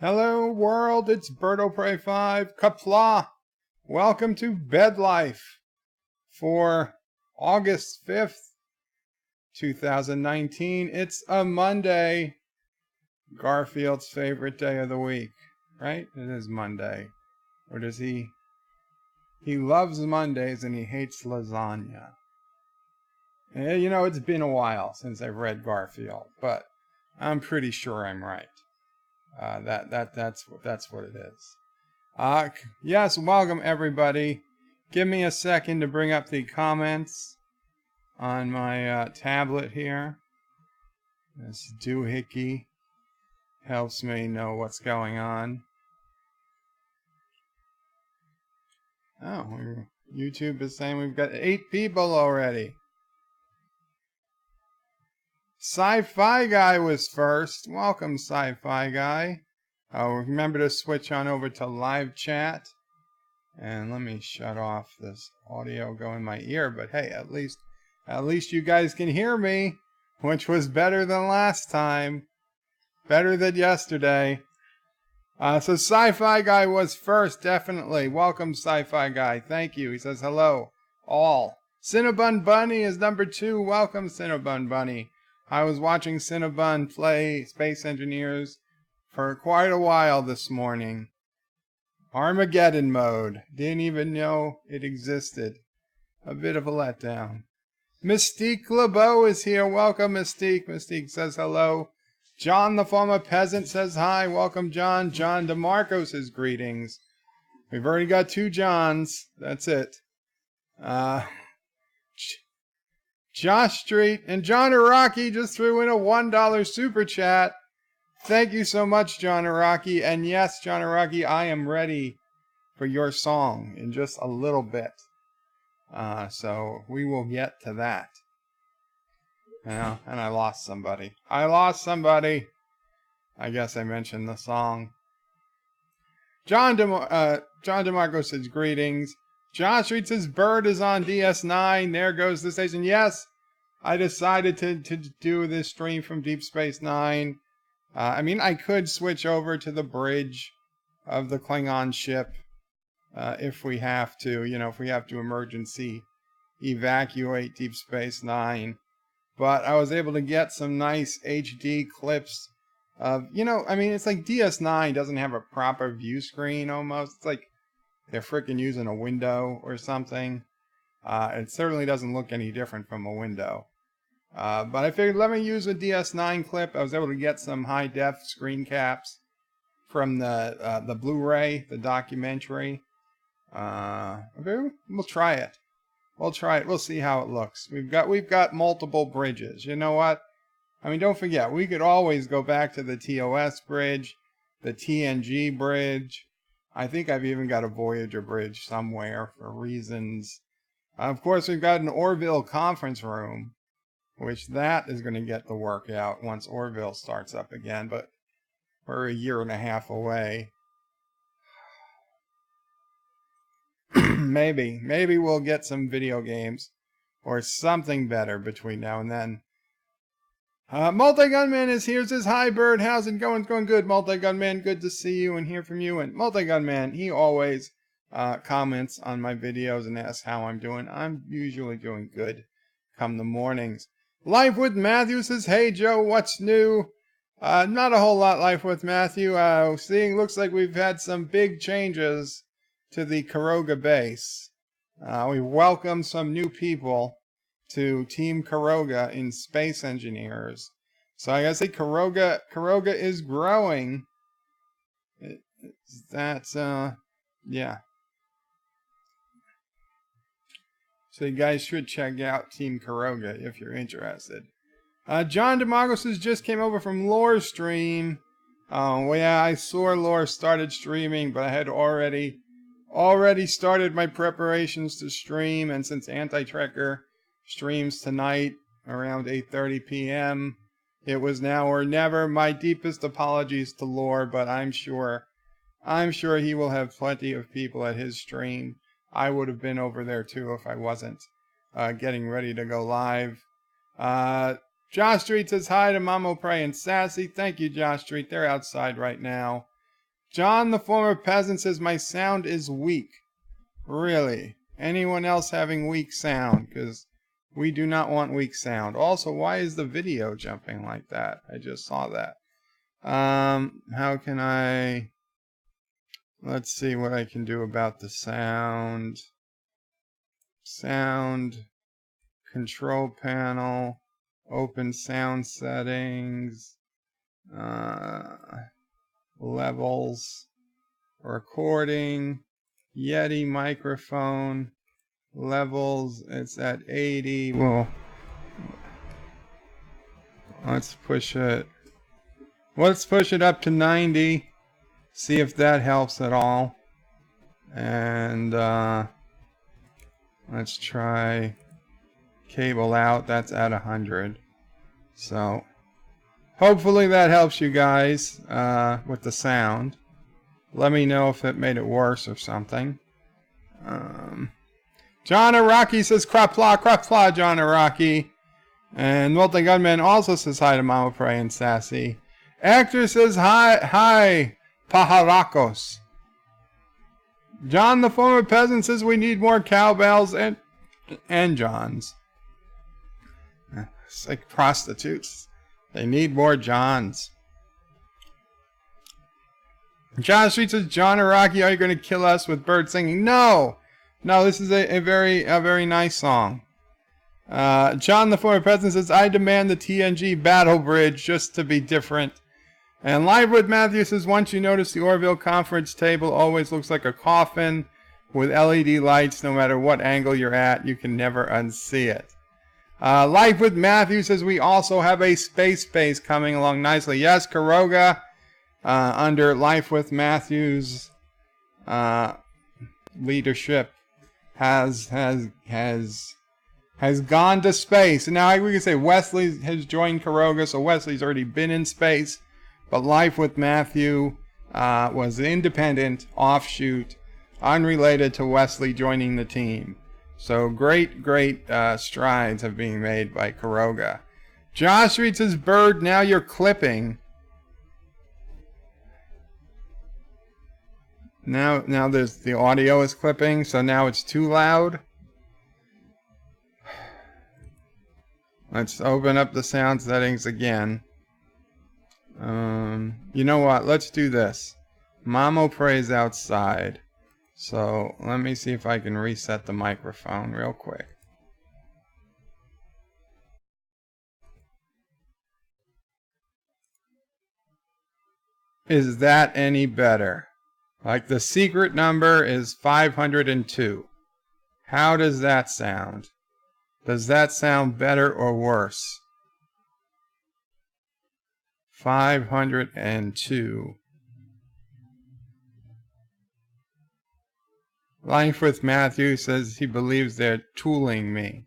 Hello world, it's BirdoPray5, Qapla. Welcome to BedLife for August 5th, 2019. It's a Monday, Garfield's favorite day of the week, right? It is Monday. Or does he loves Mondays and he hates lasagna. And, you know, it's been a while since I've read Garfield, but I'm pretty sure I'm right. That's what it is. Yes, welcome everybody. Give me a second to bring up the comments on my tablet here. This doohickey helps me know what's going on. Oh, YouTube is saying we've got 8 people already. Sci-Fi Guy was first. Welcome, Sci-Fi Guy. Remember to switch on over to live chat. And let me shut off this audio going in my ear. But hey, at least you guys can hear me, which was better than last time. Better than yesterday. So Sci-Fi Guy was first, definitely. Welcome, Sci-Fi Guy. Thank you. He says hello, all. Cinnabon Bunny is number 2. Welcome, Cinnabon Bunny. I was watching Cinnabon play Space Engineers for quite a while this morning. Armageddon mode. Didn't even know it existed. A bit of a letdown. Mystique LeBeau is here. Welcome, Mystique. Mystique says hello. John the former peasant says hi. Welcome, John. John DeMarco says greetings. We've already got 2 Johns. That's it. Josh Street and John Araki just threw in a $1 super chat. Thank you so much, John Araki. And yes, John Araki, I am ready for your song in just a little bit. So we will get to that. And I lost somebody. I guess I mentioned the song. John DeMarco says greetings. Josh Street says Bird is on DS9. There goes the station. Yes, I decided to do this stream from Deep Space Nine. I mean, I could switch over to the bridge of the Klingon ship if we have to. You know, if we have to emergency evacuate Deep Space Nine. But I was able to get some nice HD clips of, you know, I mean, it's like DS9 doesn't have a proper view screen almost. It's like they're freaking using a window or something. It certainly doesn't look any different from a window. But I figured let me use a DS9 clip. I was able to get some high-def screen caps from the Blu-ray, the documentary. We'll try it. We'll see how it looks. We've got multiple bridges. You know what? I mean, don't forget, we could always go back to the TOS bridge, the TNG bridge. I think I've even got a Voyager bridge somewhere for reasons. Of course, we've got an Orville conference room, which that is going to get the work out once Orville starts up again, but we're a year and a half away. Maybe we'll get some video games or something better between now and then. Multi-Gunman is here, says, hi Bird, how's it going? It's going good, Multi-Gunman, good to see you and hear from you. And Multi-Gunman, he always comments on my videos and asks how I'm doing. I'm usually doing good come the mornings. Life with Matthew says, hey Joe, what's new? Not a whole lot, Life with Matthew. Looks like we've had some big changes to the Caroga base. We welcomed some new people to Team Caroga in Space Engineers. So I gotta say Caroga is growing. Yeah. So you guys should check out Team Caroga if you're interested. John DeMarco says just came over from Lore stream. Well, yeah, I saw Lore started streaming, but I had already started my preparations to stream, and since Anti-Trekker streams tonight around 8:30 p.m., it was now or never. My deepest apologies to Lore, but I'm sure he will have plenty of people at his stream. I would have been over there too if I wasn't getting ready to go live. Josh Street says hi to Mamo Prey and Sassy. Thank you, Josh Street. They're outside right now. John, the former peasant, says my sound is weak. Really? Anyone else having weak sound? Because we do not want weak sound. Also, why is the video jumping like that? I just saw that. How can I... Let's see what I can do about the sound. Sound. Control panel. Open sound settings. Levels. Recording. Yeti microphone. Levels. It's at 80. Well, let's push it. Let's push it up to 90. See if that helps at all. And let's try cable out. That's at 100. So hopefully that helps you guys with the sound. Let me know if it made it worse or something. John Araki says Qapla, Qapla, John Araki. And Multi Gunman also says hi to Mama Pray and Sassy. Actor says hi, Pajaracos. John the former peasant says we need more cowbells and Johns. It's like prostitutes. They need more Johns. John Street says, John Araki, are you going to kill us with bird singing? No! No, this is a very nice song. John the former president says, I demand the TNG battle bridge just to be different. And Live with Matthew says, once you notice the Orville conference table always looks like a coffin with LED lights. No matter what angle you're at, you can never unsee it. Live with Matthew says, we also have a space base coming along nicely. Yes, Caroga, under Life with Matthew's leadership, has gone to space. And now we can say Wesley has joined Caroga, so Wesley's already been in space. But Life with Matthew was an independent offshoot, unrelated to Wesley joining the team. So great strides have been made by Caroga. Josh Reed says, Bird, now you're clipping. Now there's the audio is clipping, so now it's too loud. Let's open up the sound settings again. You know what? Let's do this. Mamo prays outside. So let me see if I can reset the microphone real quick. Is that any better? Like the secret number is 502. How does that sound? Does that sound better or worse? 502. Life with Matthew says he believes they're tooling me.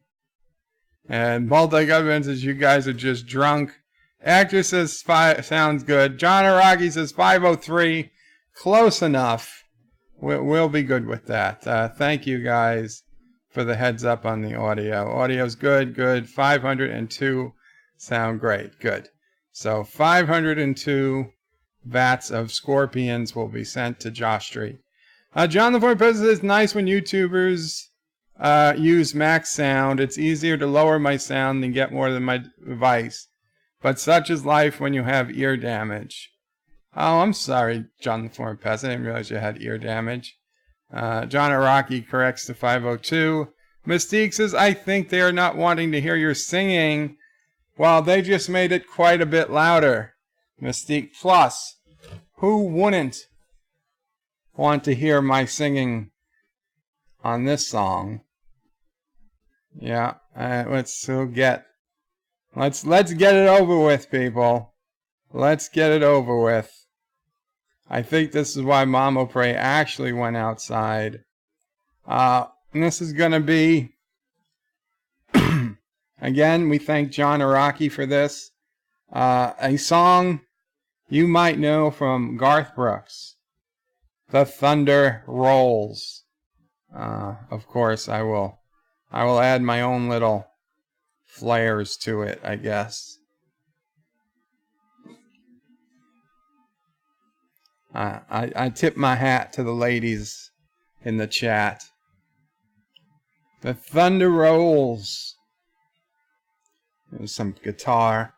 And Multi-Government says you guys are just drunk. Actor says sounds good. John Araki says 503. Close enough. We'll be good with that. Thank you guys for the heads up on the audio. Audio's good. 502 sound great. Good. So 502 vats of scorpions will be sent to Josh Street. John the Fourth President says, nice when YouTubers use max sound. It's easier to lower my sound than get more than my device. But such is life when you have ear damage. Oh, I'm sorry, John the Former Peasant. I didn't realize you had ear damage. John Araki corrects to 502. Mystique says, I think they are not wanting to hear your singing. Well, they just made it quite a bit louder. Mystique Plus. Who wouldn't want to hear my singing on this song? Yeah, let's get it over with, people. Let's get it over with. I think this is why Mamo Pray actually went outside. And this is going to be, again, we thank John Araki for this. A song you might know from Garth Brooks. The Thunder Rolls. Of course, I will add my own little flares to it, I guess. I tip my hat to the ladies in the chat. The thunder rolls. There's some guitar.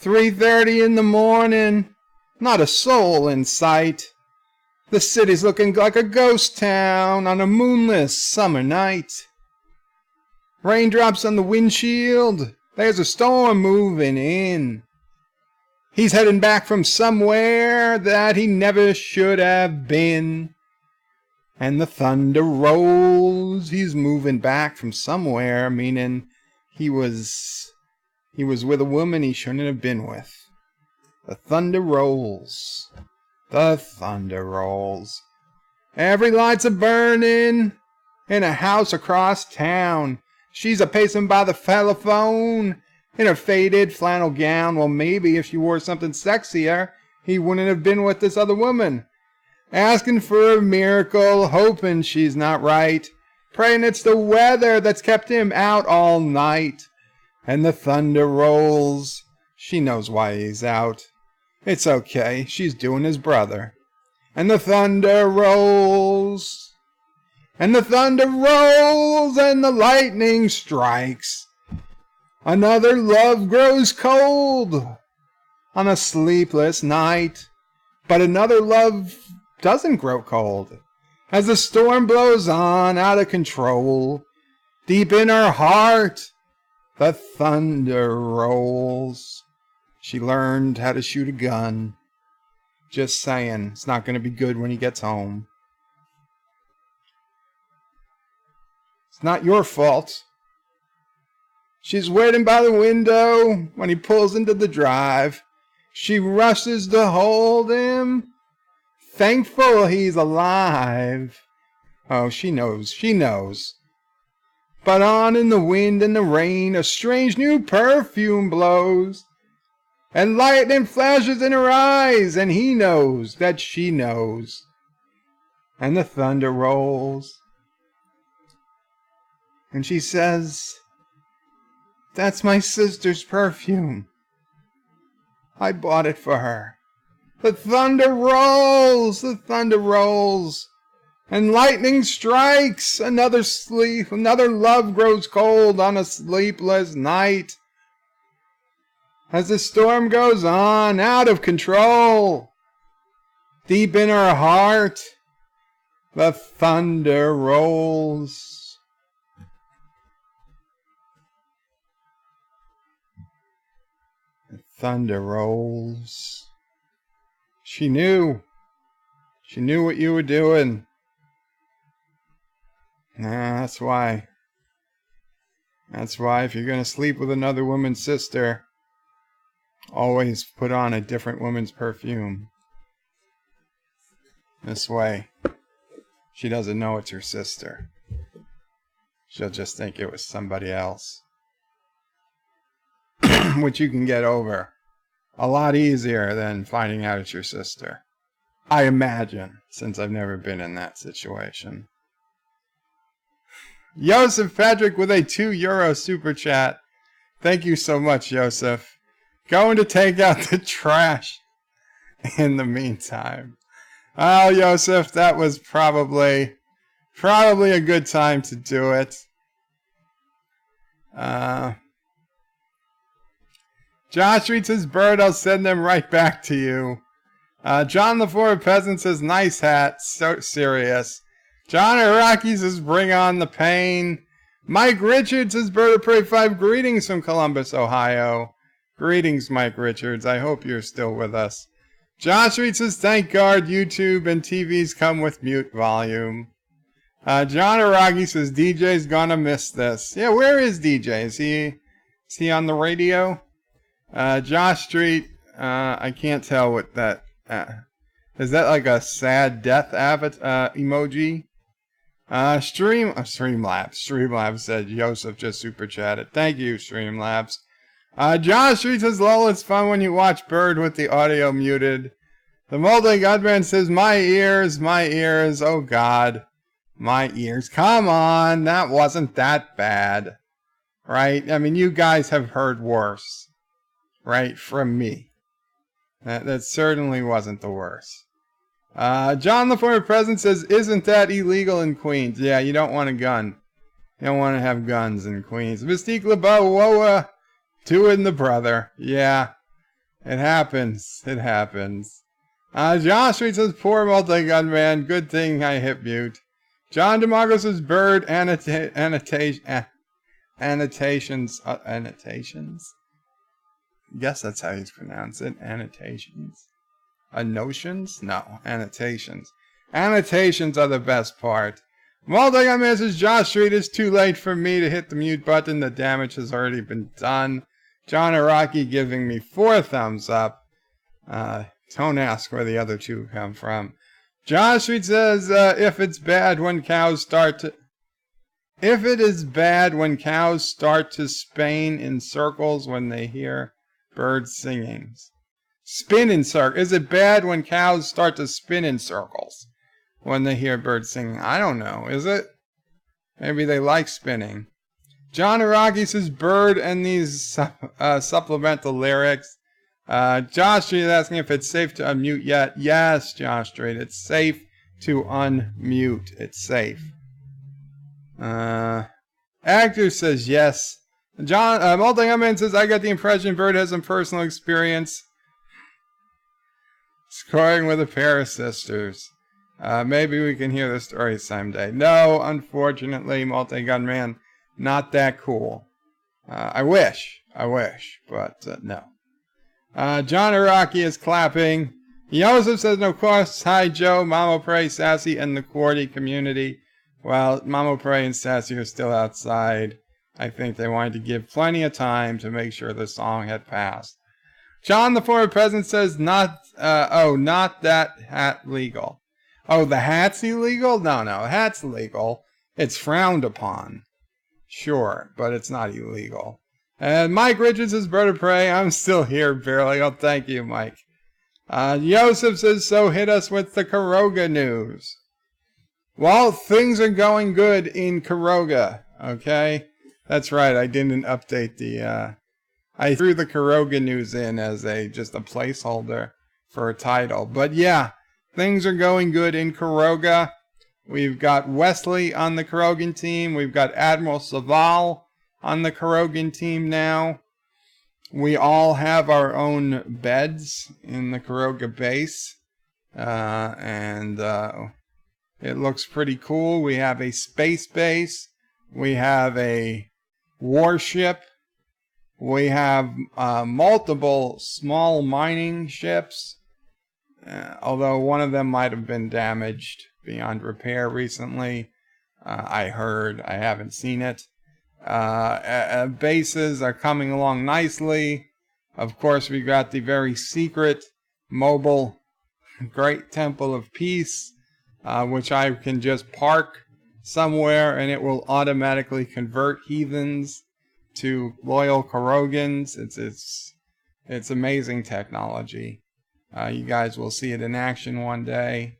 3:30 in the morning. Not a soul in sight. The city's looking like a ghost town on a moonless summer night. Raindrops on the windshield. There's a storm moving in. He's heading back from somewhere that he never should have been. And the thunder rolls. He's moving back from somewhere, meaning he was with a woman he shouldn't have been with. The thunder rolls. The thunder rolls. Every light's a burning in a house across town. She's a pacing by the telephone in a faded flannel gown. Well, maybe if she wore something sexier, he wouldn't have been with this other woman. Asking for a miracle, hoping she's not right. Praying it's the weather that's kept him out all night. And the thunder rolls. She knows why he's out. It's okay, she's doing his brother. And the thunder rolls. And the thunder rolls and the lightning strikes. Another love grows cold on a sleepless night. But another love doesn't grow cold as the storm blows on out of control. Deep in her heart, the thunder rolls. She learned how to shoot a gun. Just saying, it's not going to be good when he gets home. It's not your fault. She's waiting by the window when he pulls into the drive. She rushes to hold him, thankful he's alive. Oh, she knows. But on in the wind and the rain, a strange new perfume blows. And lightning flashes in her eyes, and he knows that she knows. And the thunder rolls. And she says, "That's my sister's perfume. I bought it for her." The thunder rolls, the thunder rolls. And lightning strikes, another love grows cold on a sleepless night. As the storm goes on, out of control, deep in her heart, the thunder rolls. The thunder rolls. She knew what you were doing. That's why if you're going to sleep with another woman's sister, always put on a different woman's perfume. This way, she doesn't know it's your sister. She'll just think it was somebody else. Which you can get over a lot easier than finding out it's your sister. I imagine, since I've never been in that situation. Joseph Patrick with a €2 super chat. Thank you so much, Joseph. Going to take out the trash in the meantime. Oh, Joseph, that was probably a good time to do it. Josh reads his bird. I'll send them right back to you. John the Four Peasant says, "Nice hat." So serious. John Iraqi says, "Bring on the pain." Mike Richards says, "Bird of Prey 5, greetings from Columbus, Ohio." Greetings, Mike Richards. I hope you're still with us. Josh Reed says, "Thank God YouTube and TVs come with mute volume." John Aragi says, "DJ's gonna miss this." Yeah, where is DJ? Is he on the radio? Josh Street, I can't tell what that... is that like a sad death emoji? Streamlabs said Joseph just super chatted. Thank you, Streamlabs. Josh Street says, "Lol, it's fun when you watch Bird with the audio muted." The Molten Godman says, my ears, oh God. My ears. Come on, that wasn't that bad. Right? I mean, you guys have heard worse. Right? From me. That certainly wasn't the worst. John, the former president, says, isn't that illegal in Queens? Yeah, you don't want a gun. You don't want to have guns in Queens. Mystique LeBeau, whoa, doing the brother. Yeah, it happens. It happens. John Street says, poor multi-gun man. Good thing I hit mute. John DeMarco says, bird annotations. Annotations? Guess that's how you pronounce it. Annotations. Notions? No, annotations. Annotations are the best part. Multi-gun man says, Josh Street, it's too late for me to hit the mute button. The damage has already been done. John Araki giving me 4 thumbs up. Don't ask where the other 2 come from. John Street says, if it is bad when cows start to spin in circles when they hear birds singing. Spin in circles. Is it bad when cows start to spin in circles when they hear birds singing? I don't know. Is it? Maybe they like spinning. John Araki says, bird and these supplemental lyrics. Josh Street is asking if it's safe to unmute yet. Yes, Josh Street, it's safe to unmute. It's safe. Actor says yes. John Multi-Gunman says, I got the impression Bird has some personal experience scoring with a pair of sisters. Maybe we can hear the story someday. No, unfortunately, Multi-Gunman, not that cool. I wish, but no. John Araki is clapping. Joseph says, no course. Hi, Joe, Mamo Prey, Sassy, and the QWERTY community. Well, Mamo Prey and Sassy are still outside. I think they wanted to give plenty of time to make sure the song had passed. John, the former president, says, not that hat legal. Oh, the hat's illegal? No, the hat's legal. It's frowned upon. Sure, but it's not illegal. And Mike Richards says, Bird of Prey, I'm still here, barely. Oh, thank you, Mike. Joseph says, so hit us with the Caroga news. Well, things are going good in Caroga, okay? That's right, I didn't update the, I threw the Caroga news in as just a placeholder for a title. But yeah, things are going good in Caroga. We've got Wesley on the Carogan team. We've got Admiral Saval on the Carogan team now. We all have our own beds in the Caroga base. And it looks pretty cool. We have a space base. We have a warship. We have multiple small mining ships. Although one of them might have been damaged beyond repair recently. I heard. I haven't seen it. Bases are coming along nicely. Of course, we got the very secret mobile Great Temple of Peace, which I can just park somewhere and it will automatically convert heathens to loyal Carogans. It's amazing technology. You guys will see it in action one day.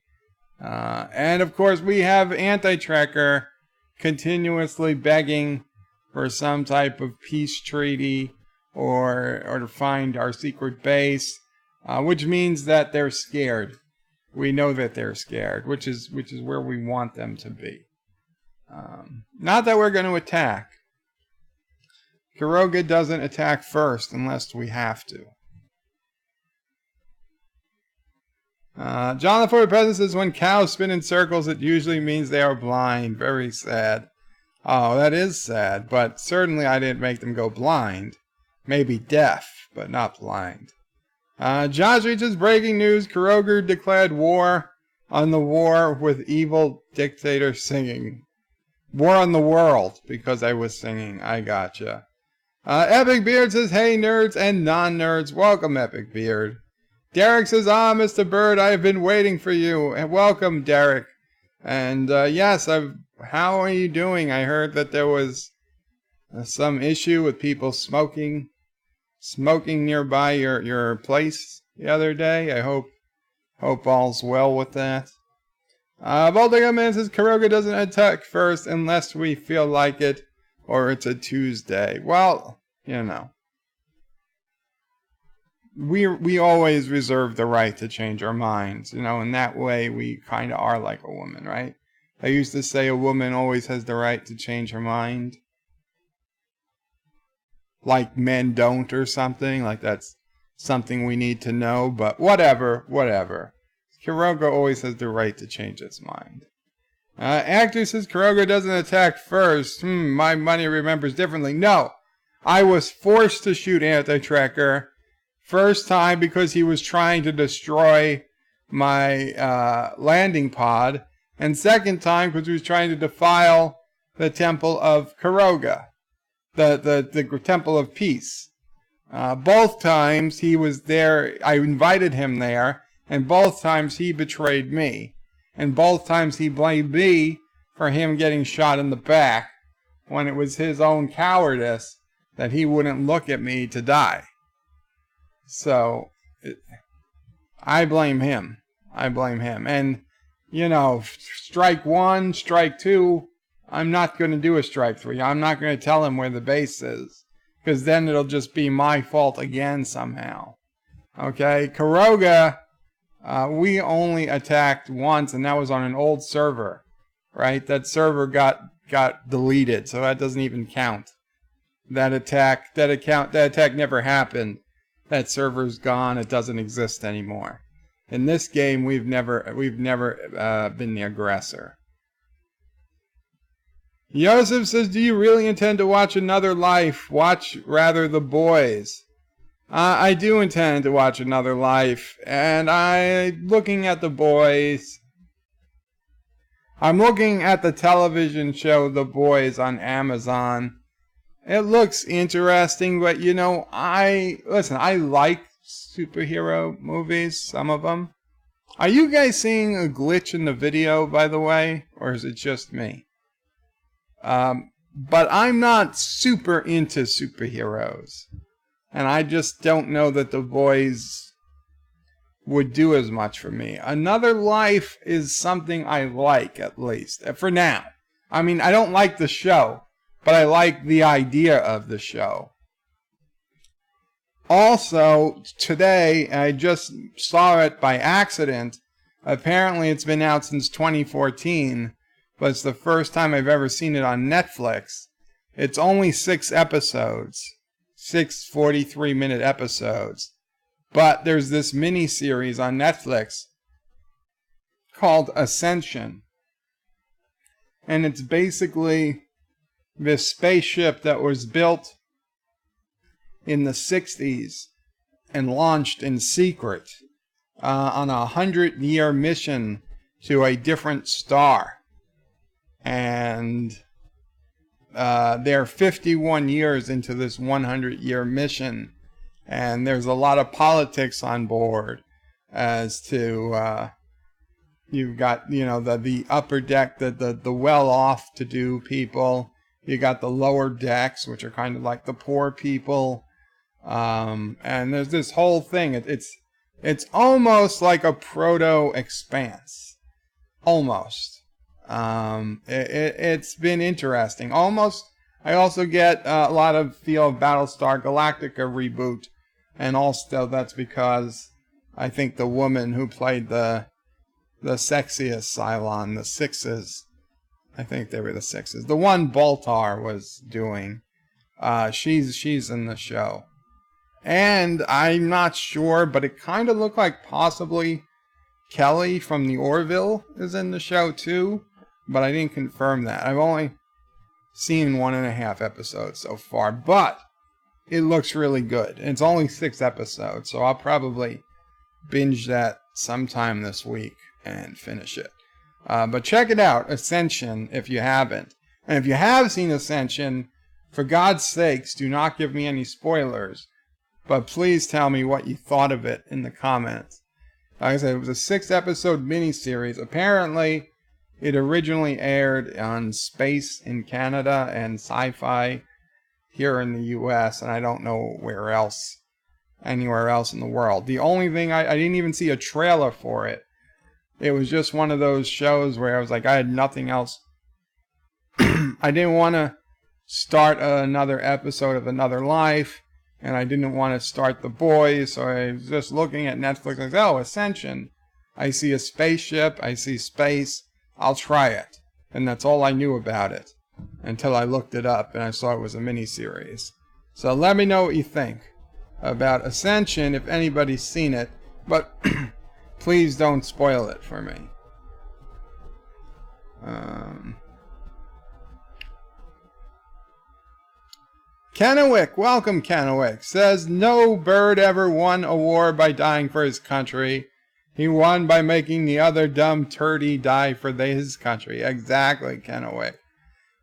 And of course, we have Anti-Trekker continuously begging for some type of peace treaty or to find our secret base, which means that they're scared. We know that they're scared, which is where we want them to be. Not that we're going to attack. Caroga doesn't attack first unless we have to. John the Forward President says, when cows spin in circles, it usually means they are blind. Very sad. Oh, that is sad, but certainly I didn't make them go blind. Maybe deaf, but not blind. Josh reaches breaking news. Caroga declared war on the war with evil dictator singing. War on the world, because I was singing. I gotcha. Epic Beard says, hey nerds and non-nerds, welcome Epic Beard. Derek says, Mr. Bird, I have been waiting for you. And welcome, Derek. And yes, how are you doing? I heard that there was some issue with people smoking nearby your place the other day. I hope all's well with that. Baltic Man says, Caroga doesn't attack first unless we feel like it or it's a Tuesday. Well, you know. we always reserve the right to change our minds, in that way we kind of are like a woman, right? I used to say a woman always has the right to change her mind, like men don't or something, like that's something we need to know, but whatever. Caroga always has the right to change its mind. Actor says Caroga doesn't attack first. My money remembers differently. No, I was forced to shoot Anti-Tracker first time because he was trying to destroy my landing pod, and second time because he was trying to defile the Temple of Caroga, the Temple of Peace. Both times he was there, I invited him there, and both times he betrayed me. And both times he blamed me for him getting shot in the back when it was his own cowardice that he wouldn't look at me to die. So, I blame him. And, strike one, strike two, I'm not going to do a strike three. I'm not going to tell him where the base is, because then it'll just be my fault again somehow. Okay, Caroga, we only attacked once, and that was on an old server, right? That server got deleted, so that doesn't even count. That attack never happened. That server's gone. It doesn't exist anymore. In this game, we've never been the aggressor. Joseph says, do you really intend to watch Another Life? Watch rather The Boys. I do intend to watch Another Life, and I'm looking at The Boys. I'm looking at the television show The Boys on Amazon. It looks interesting, but I like superhero movies, some of them. Are you guys seeing a glitch in the video, by the way, or is it just me? But I'm not super into superheroes. And I just don't know that The Boys would do as much for me. Another Life is something I like, at least, for now. I mean, I don't like the show, but I like the idea of the show. Also, today, I just saw it by accident. Apparently, it's been out since 2014, but it's the first time I've ever seen it on Netflix. It's only 6 episodes. 6 43-minute episodes. But there's this mini-series on Netflix called Ascension. And it's basically this spaceship that was built in the 60s and launched in secret on a 100-year mission to a different star. And they're 51 years into this 100-year mission, and there's a lot of politics on board as to you've got the upper deck, the well-off to do people. You got the lower decks, which are kind of like the poor people, and there's this whole thing. It's almost like a proto-Expanse, almost. It's been interesting. Almost, I also get a lot of feel of Battlestar Galactica reboot, and also that's because I think the woman who played the sexiest Cylon, the Sixes, I think they were the Sixes, the one Baltar was doing, she's in the show, and I'm not sure, but it kind of looked like possibly Kelly from the Orville is in the show too. But I didn't confirm that. I've only seen 1.5 episodes so far, but it looks really good. It's only 6 episodes, so I'll probably binge that sometime this week and finish it. But check it out, Ascension, if you haven't. And if you have seen Ascension, for God's sakes, do not give me any spoilers. But please tell me what you thought of it in the comments. Like I said, it was a 6-episode miniseries. Apparently, it originally aired on Space in Canada and Sci-Fi here in the U.S., and I don't know anywhere else in the world. The only thing, I didn't even see a trailer for it. It was just one of those shows where I was like, I had nothing else. I didn't want to start another episode of Another Life, and I didn't want to start The Boys, so I was just looking at Netflix like, oh, Ascension. I see a spaceship, I see space, I'll try it. And that's all I knew about it until I looked it up and I saw it was a miniseries. So let me know what you think about Ascension if anybody's seen it, but please don't spoil it for me. Kennewick, welcome Kennewick, says no bird ever won a war by dying for his country. He won by making the other dumb turdy die for his country. Exactly, Kennewick.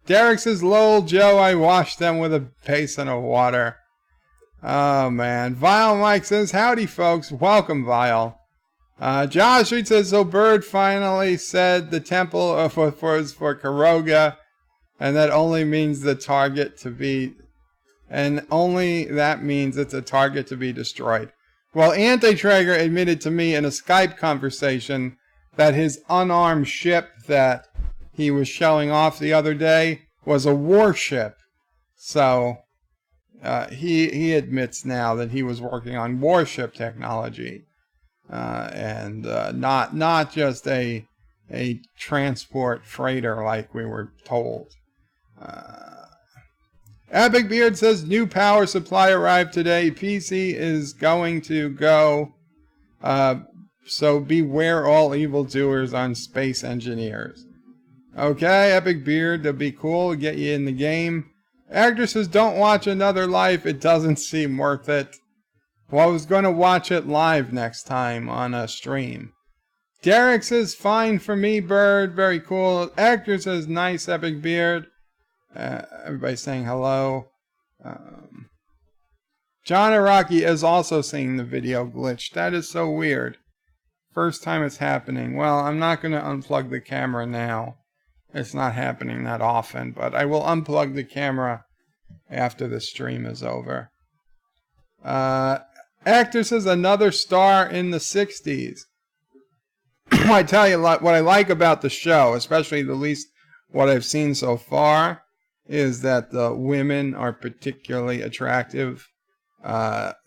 Derek says, lol, Joe, I washed them with a basin of water. Oh, man. Vile Mike says, howdy, folks. Welcome, Vile. Josh Reed says, so Bird finally said the temple was for Caroga, and that only means the target to be... And only that means it's a target to be destroyed. Well, Anti-Traeger admitted to me in a Skype conversation that his unarmed ship that he was showing off the other day was a warship. So he admits now that he was working on warship technology and not just a transport freighter like we were told. Epic Beard says, new power supply arrived today. PC is going to go. So beware all evildoers on Space Engineers. Okay, Epic Beard, that'd be cool. Get you in the game. Actor says, don't watch Another Life. It doesn't seem worth it. Well, I was going to watch it live next time on a stream. Derek says, fine for me, Bird. Very cool. Actor says, nice, Epic Beard. Everybody's saying hello. John Araki is also seeing the video glitch. That is so weird. First time it's happening. Well, I'm not going to unplug the camera now. It's not happening that often, but I will unplug the camera after the stream is over. Actor says another star in the 60s. I tell you what I like about the show, especially at least what I've seen so far, is that the women are particularly attractive.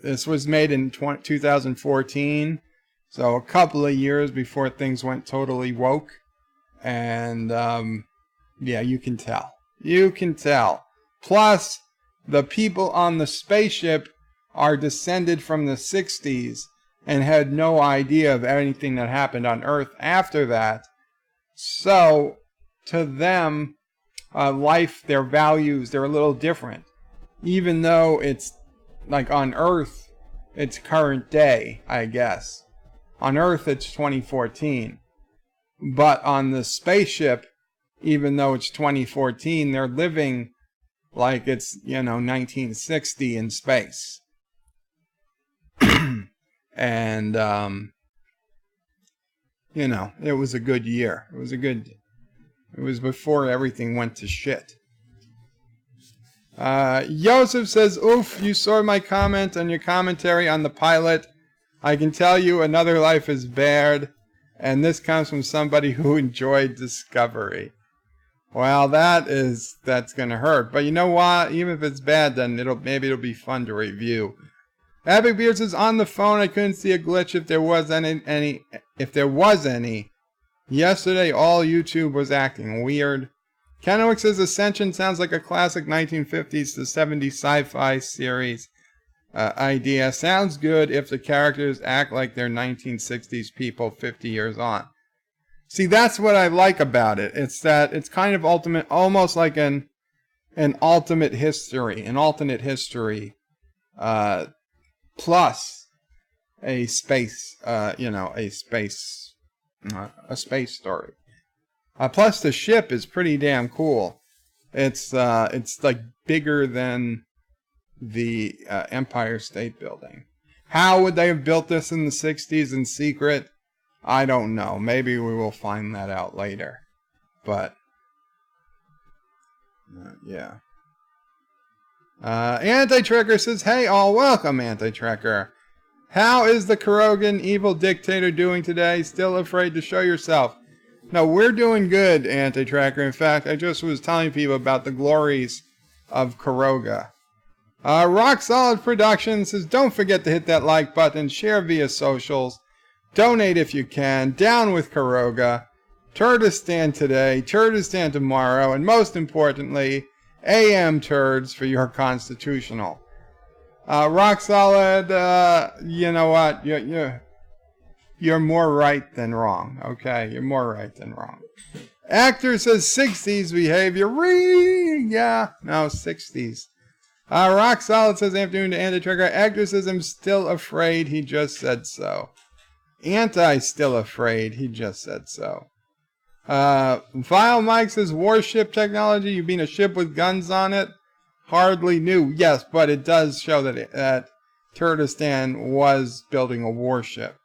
This was made in 2014, so a couple of years before things went totally woke. And, yeah, you can tell. You can tell. Plus, the people on the spaceship are descended from the 60s and had no idea of anything that happened on Earth after that. So, to them, life, their values, they're a little different. Even though it's, like on Earth, it's current day, I guess. On Earth, it's 2014. But on the spaceship, even though it's 2014, they're living like it's, 1960 in space. And, it was a good year. It was before everything went to shit. Joseph says, oof, you saw my comment and your commentary on the pilot. I can tell you Another Life is bad, and this comes from somebody who enjoyed Discovery. Well, that's gonna hurt. But you know what? Even if it's bad, then maybe it'll be fun to review. Epic Beard says, on the phone, I couldn't see a glitch if there was any. Yesterday, all YouTube was acting weird. Kennewick says, Ascension sounds like a classic 1950s to 70s sci-fi series idea. Sounds good if the characters act like they're 1960s people 50 years on. See, that's what I like about it. It's that it's kind of ultimate, almost like an alternate history, plus a space, a space story. Plus the ship is pretty damn cool. It's like bigger than the Empire State Building. How would they have built this in the 60s in secret? I don't know. Maybe we will find that out later. But yeah. Anti-Trekker says, hey all, welcome Anti-Trekker. How is the Carogan evil dictator doing today? Still afraid to show yourself? No, we're doing good, Anti-Trekker. In fact, I just was telling people about the glories of Caroga. Rock Solid Productions says, don't forget to hit that like button, share via socials, donate if you can, down with Caroga, Turdistan today, Turdistan tomorrow, and most importantly, AM turds for your constitutional. Rock Solid, you know what, you're more right than wrong, okay? You're more right than wrong. Actor says 60s behavior, yeah, no, 60s. Rock Solid says, afternoon to Anti-Trigger. Actor says, I'm still afraid, he just said so. Still afraid, he just said so. Vile Mike says, warship technology, you mean a ship with guns on it? Hardly new. Yes, but it does show that Turdistan was building a warship.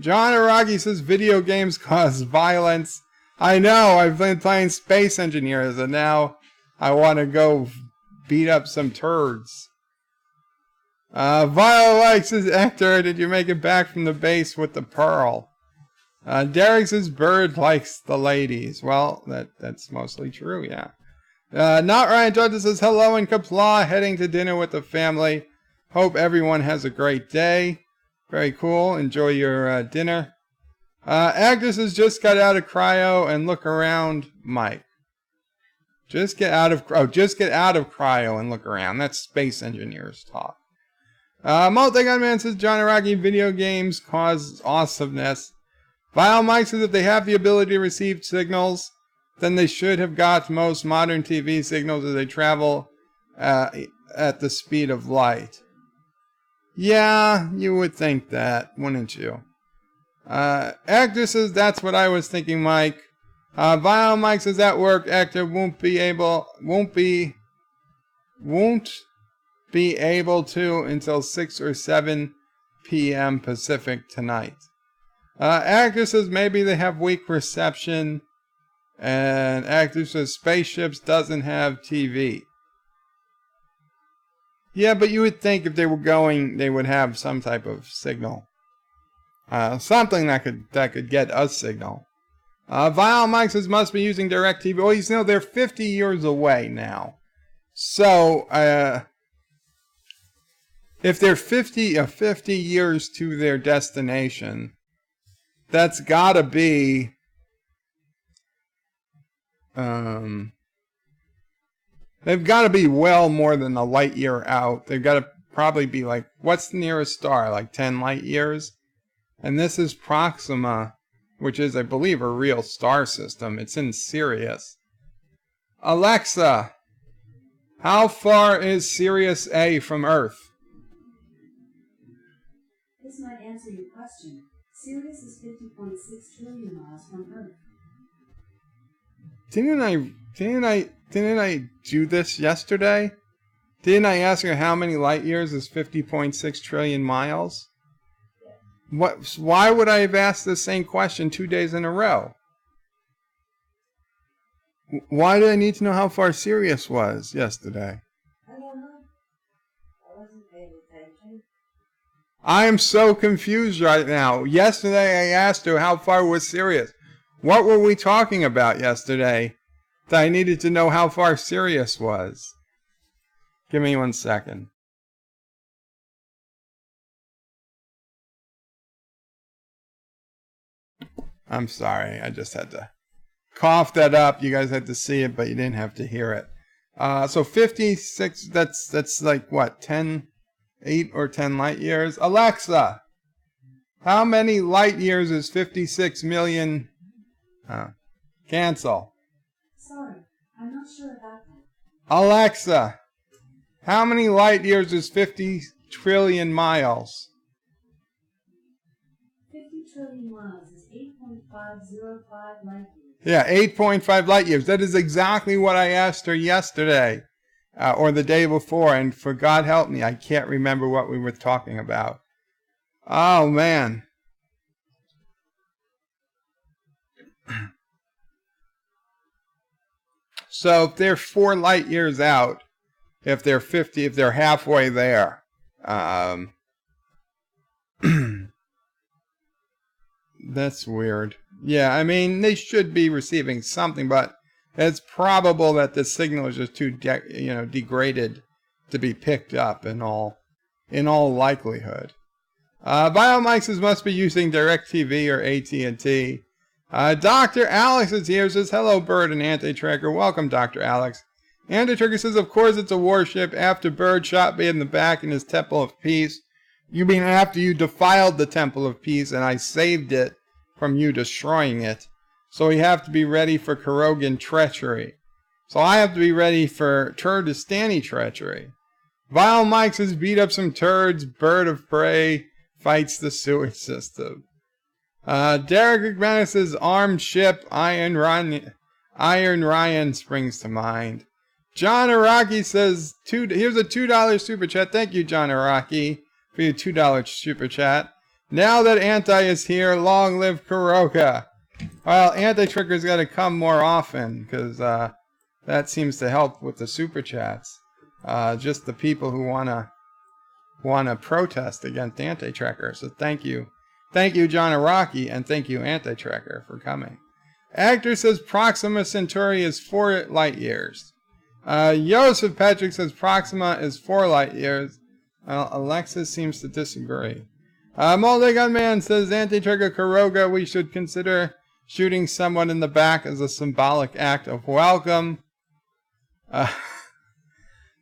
John Aragi says, video games cause violence. I know, I've been playing Space Engineers, and now I want to go beat up some turds. Vile Mike says, Hector, did you make it back from the base with the pearl? Derek says, Bird likes the ladies. Well, that's mostly true, yeah. Not Ryan Judge says, hello in Qapla, heading to dinner with the family. Hope everyone has a great day. Very cool. Enjoy your dinner. Agnes has just got out of cryo and look around, Mike. Just get out of cryo and look around. That's Space Engineers talk. Multi-Gun Man says, John Araki, video games cause awesomeness. Vile Mike says, if they have the ability to receive signals, then they should have got most modern TV signals as they travel at the speed of light. Yeah, you would think that, wouldn't you? Actor says, that's what I was thinking, Mike. Vile Mike says, at work, actor won't be able to until 6 or 7 p.m. Pacific tonight. Actor says, maybe they have weak reception. And actor says, spaceships doesn't have TV. Yeah, but you would think if they were going, they would have some type of signal. Something that could get a signal. Vile Mike says, must be using DirecTV. Well, you know, they're 50 years away now. So, if they're 50 years to their destination, that's gotta be, they've gotta be well more than a light year out. They've gotta probably be like, what's the nearest star? Like 10 light years? And this is Proxima, which is, I believe, a real star system. It's in Sirius. Alexa, how far is Sirius A from Earth? This might answer your question. Sirius is 50.6 trillion miles from Earth. Didn't I do this yesterday? Didn't I ask her how many light years is 50.6 trillion miles? Why would I have asked the same question 2 days in a row? Why did I need to know how far Sirius was yesterday? I don't know. I wasn't paying attention. I am so confused right now. Yesterday I asked her how far was Sirius. What were we talking about yesterday that I needed to know how far Sirius was? Give me 1 second. I'm sorry, I just had to cough that up. You guys had to see it, but you didn't have to hear it. So 56, that's like what, 8 or 10 light years? Alexa, how many light years is 56 million? Cancel. Sorry, I'm not sure about that. Alexa, how many light years is 50 trillion miles? 50 trillion miles is 8.505 light years. Yeah, 8.5 light years. That is exactly what I asked her yesterday or the day before. And for God help me, I can't remember what we were talking about. Oh, man. So if they're 4 light years out, if they're halfway there, that's weird. Yeah, I mean, they should be receiving something, but it's probable that the signal is just too degraded to be picked up in all likelihood. Biomike says must be using DirecTV or AT&T. Dr. Alex is here, says hello Bird and Anti-Tracker. Welcome Dr. Alex. Anti-Tracker says of course it's a warship. After Bird shot me in the back in his Temple of Peace. You mean after you defiled the Temple of Peace and I saved it from you destroying it. So we have to be ready for Carogan treachery. So I have to be ready for Turdistani treachery. Vile Mike says beat up some turds. Bird of Prey fights the sewage system. Derek McManus says armed ship. Iron Ryan springs to mind. John Araki says here's a $2 super chat. Thank you, John Araki, for your $2 super chat. Now that Anti is here, long live Caroga. Well, Anti-Tricker's got to come more often, because that seems to help with the super chats. Just the people who wanna protest against Anti-Tracker. So thank you, John Araki, and thank you, Anti-Tracker, for coming. Actor says Proxima Centauri is 4 light years. Joseph Patrick says Proxima is 4 light years. Alexis seems to disagree. Multi-Gunman says Anti-Tracker Caroga, we should consider shooting someone in the back as a symbolic act of welcome.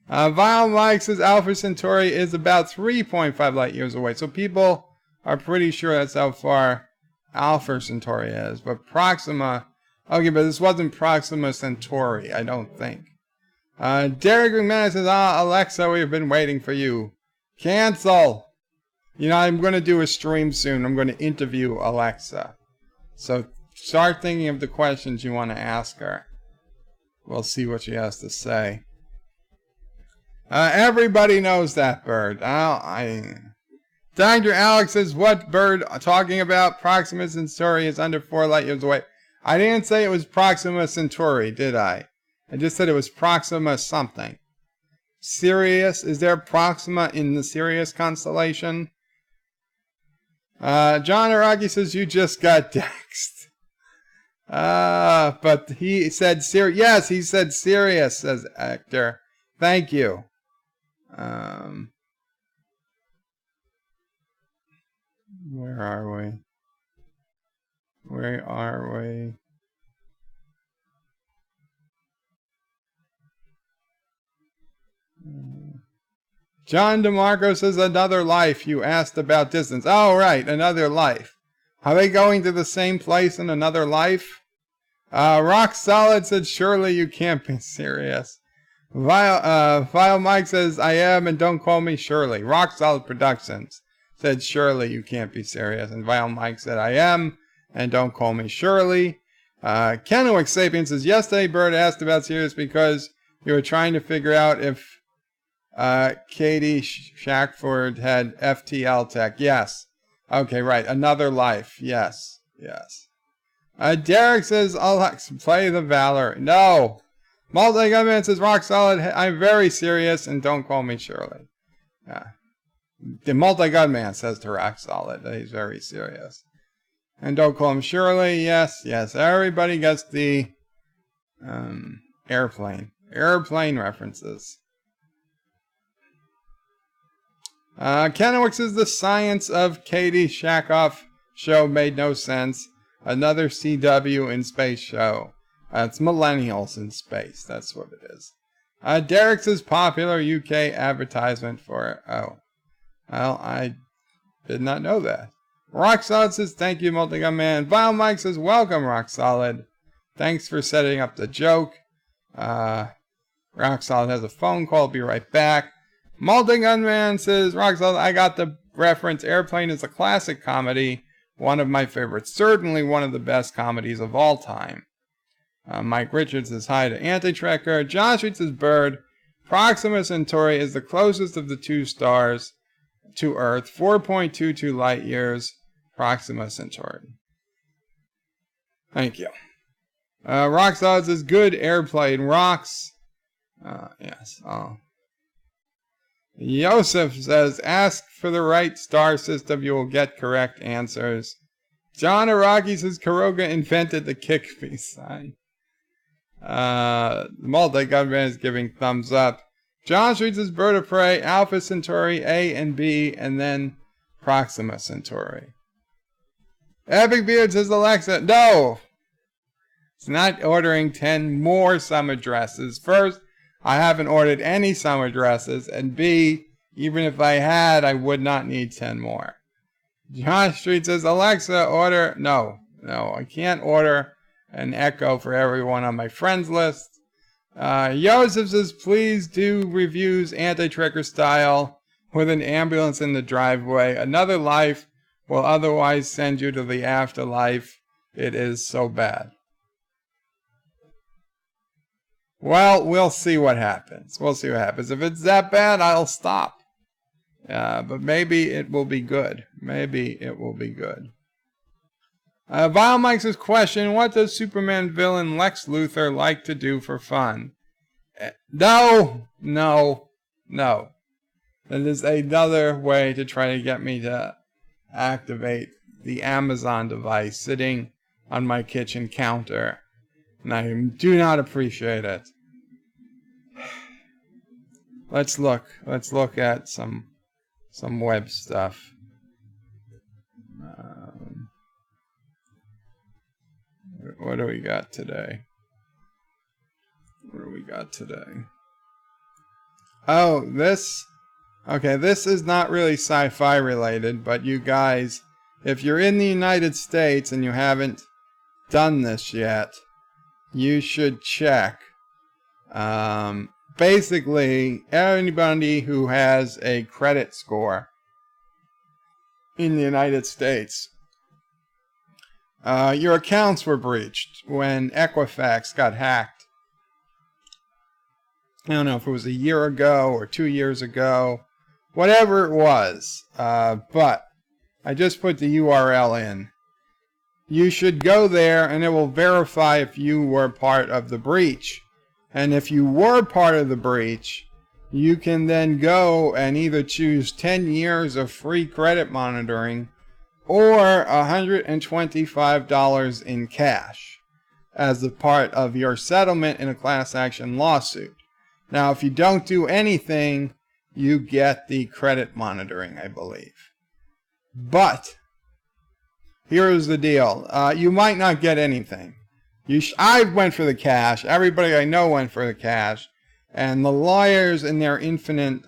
Vile Mike says Alpha Centauri is about 3.5 light years away. So people are pretty sure that's how far Alpha Centauri is. But Proxima, okay, but this wasn't Proxima Centauri, I don't think. Derek McManus says, Alexa, we've been waiting for you. Cancel! You know, I'm going to do a stream soon. I'm going to interview Alexa. So start thinking of the questions you want to ask her. We'll see what she has to say. Everybody knows that Bird. Dr. Alex says, what Bird talking about? Proxima Centauri is under 4 light years away. I didn't say it was Proxima Centauri, did I? I just said it was Proxima something. Sirius? Is there Proxima in the Sirius constellation? John Araki says, you just got dexed. But he said Sirius. Yes, he said Sirius, says Hector. Thank you. Where are we? Where are we? John DeMarco says another life. You asked about distance. Oh, right, another life. Are they going to the same place in another life? Rock Solid said, surely you can't be serious. Vile Mike says, I am and don't call me Shirley. Rock Solid Productions said, surely you can't be serious. And Vile Mike said, I am and don't call me Shirley. Kennewick Sapien says, yesterday Bird asked about Sirius because you were trying to figure out if Katie Shackford had FTL tech. Yes. Okay, right. Another life. Yes. Yes. Derek says, Alex, play the Valor. No. Multi-Gunman says, rock solid. I'm very serious and don't call me Shirley. The Multi-Gunman says to rock solid that he's very serious. And don't call him Shirley. Yes, yes. Everybody gets the airplane references. Kennewick says the science of Katie Shakoff show made no sense. Another CW in space show. It's millennials in space. That's what it is. Derek says popular UK advertisement for... Oh. Well, I did not know that. Rock Solid says thank you, Multi-Gun Man. Vile Mike says welcome, Rock Solid. Thanks for setting up the joke. Rock Solid has a phone call. Be right back. Multi-Gun Man says, Rock Solid, I got the reference. Airplane is a classic comedy. One of my favorites. Certainly one of the best comedies of all time. Mike Richards says hi to Anti-Tracker. Josh Reed says Bird. Proxima Centauri is the closest of the 2 stars to Earth. 4.22 light years. Proxima Centauri. Thank you. Rock Solid says good airplane rocks. Yes. Yosef says, ask for the right star system, you will get correct answers. John Araki says, Caroga invented the kick me sign. Multi-Gunman is giving thumbs up. John Street says Bird of Prey, Alpha Centauri, A and B, and then Proxima Centauri. Epic Beard says Alexa, no! It's not ordering 10 more summer dresses. First, I haven't ordered any summer dresses, and B, even if I had, I would not need 10 more. John Street says, Alexa, order... No, I can't order an Echo for everyone on my friends list. Joseph says, please do reviews anti-tricker style with an ambulance in the driveway. Another life will otherwise send you to the afterlife. It is so bad. Well, we'll see what happens. If it's that bad, I'll stop. But maybe it will be good. Vile Mike says, question, what does Superman villain Lex Luthor like to do for fun? No. That is another way to try to get me to activate the Amazon device sitting on my kitchen counter. And I do not appreciate it. Let's look at some web stuff. What do we got today? Oh, this is not really sci-fi related, but you guys, if you're in the United States and you haven't done this yet, you should check. Basically, anybody who has a credit score in the United States, your accounts were breached when Equifax got hacked. I don't know if it was a year ago or 2 years ago, whatever it was, but I just put the URL in. You should go there and it will verify if you were part of the breach. And if you were part of the breach, you can then go and either choose 10 years of free credit monitoring or $125 in cash as a part of your settlement in a class action lawsuit. Now, if you don't do anything, you get the credit monitoring, I believe. But here's the deal. You might not get anything. I went for the cash. Everybody I know went for the cash. And the lawyers in their infinite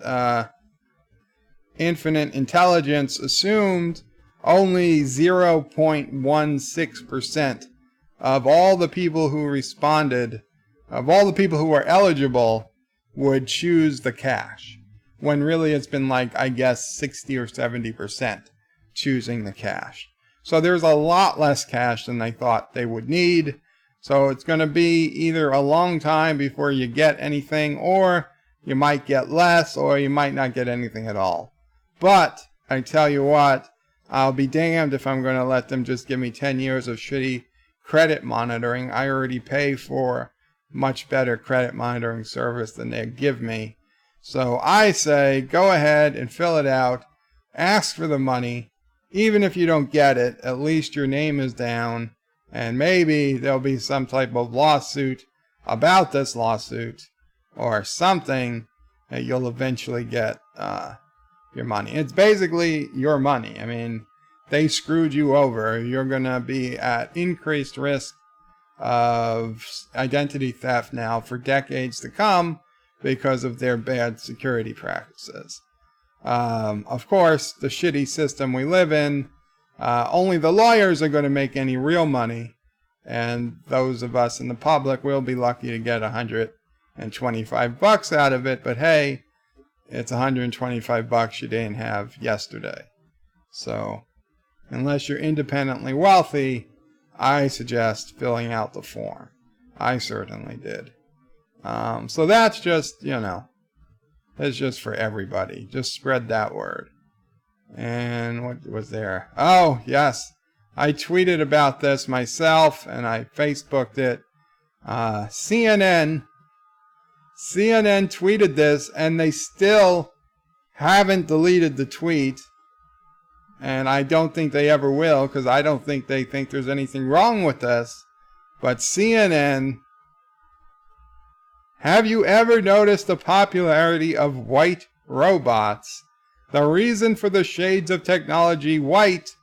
intelligence assumed only 0.16% of all the people who responded, of all the people who were eligible, would choose the cash. When really it's been like, I guess, 60 or 70% choosing the cash. So there's a lot less cash than they thought they would need. So it's going to be either a long time before you get anything, or you might get less, or you might not get anything at all. But I tell you what, I'll be damned if I'm going to let them just give me 10 years of shitty credit monitoring. I already pay for much better credit monitoring service than they give me. So I say, go ahead and fill it out. Ask for the money. Even if you don't get it, at least your name is down. And maybe there'll be some type of lawsuit about this lawsuit or something that you'll eventually get your money. It's basically your money. I mean, they screwed you over. You're going to be at increased risk of identity theft now for decades to come because of their bad security practices. Of course, the shitty system we live in, only the lawyers are going to make any real money, and those of us in the public will be lucky to get $125 out of it. But hey, it's $125 you didn't have yesterday. So, unless you're independently wealthy, I suggest filling out the form. I certainly did. So that's just, it's just for everybody. Just spread that word. And what was there? Oh, yes. I tweeted about this myself, and I Facebooked it. CNN tweeted this, and they still haven't deleted the tweet. And I don't think they ever will, because I don't think they think there's anything wrong with this. But CNN Have you ever noticed the popularity of white robots? The reason for the shades of technology white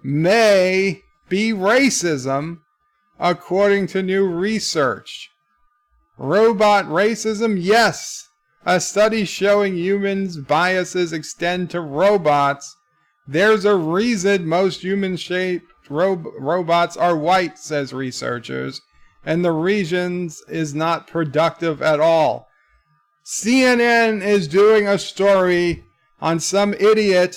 may be racism, according to new research. Robot racism? Yes. A study showing humans' biases extend to robots. There's a reason most human-shaped robots are white, says researchers, and the reasons is not productive at all. CNN is doing a story on some idiot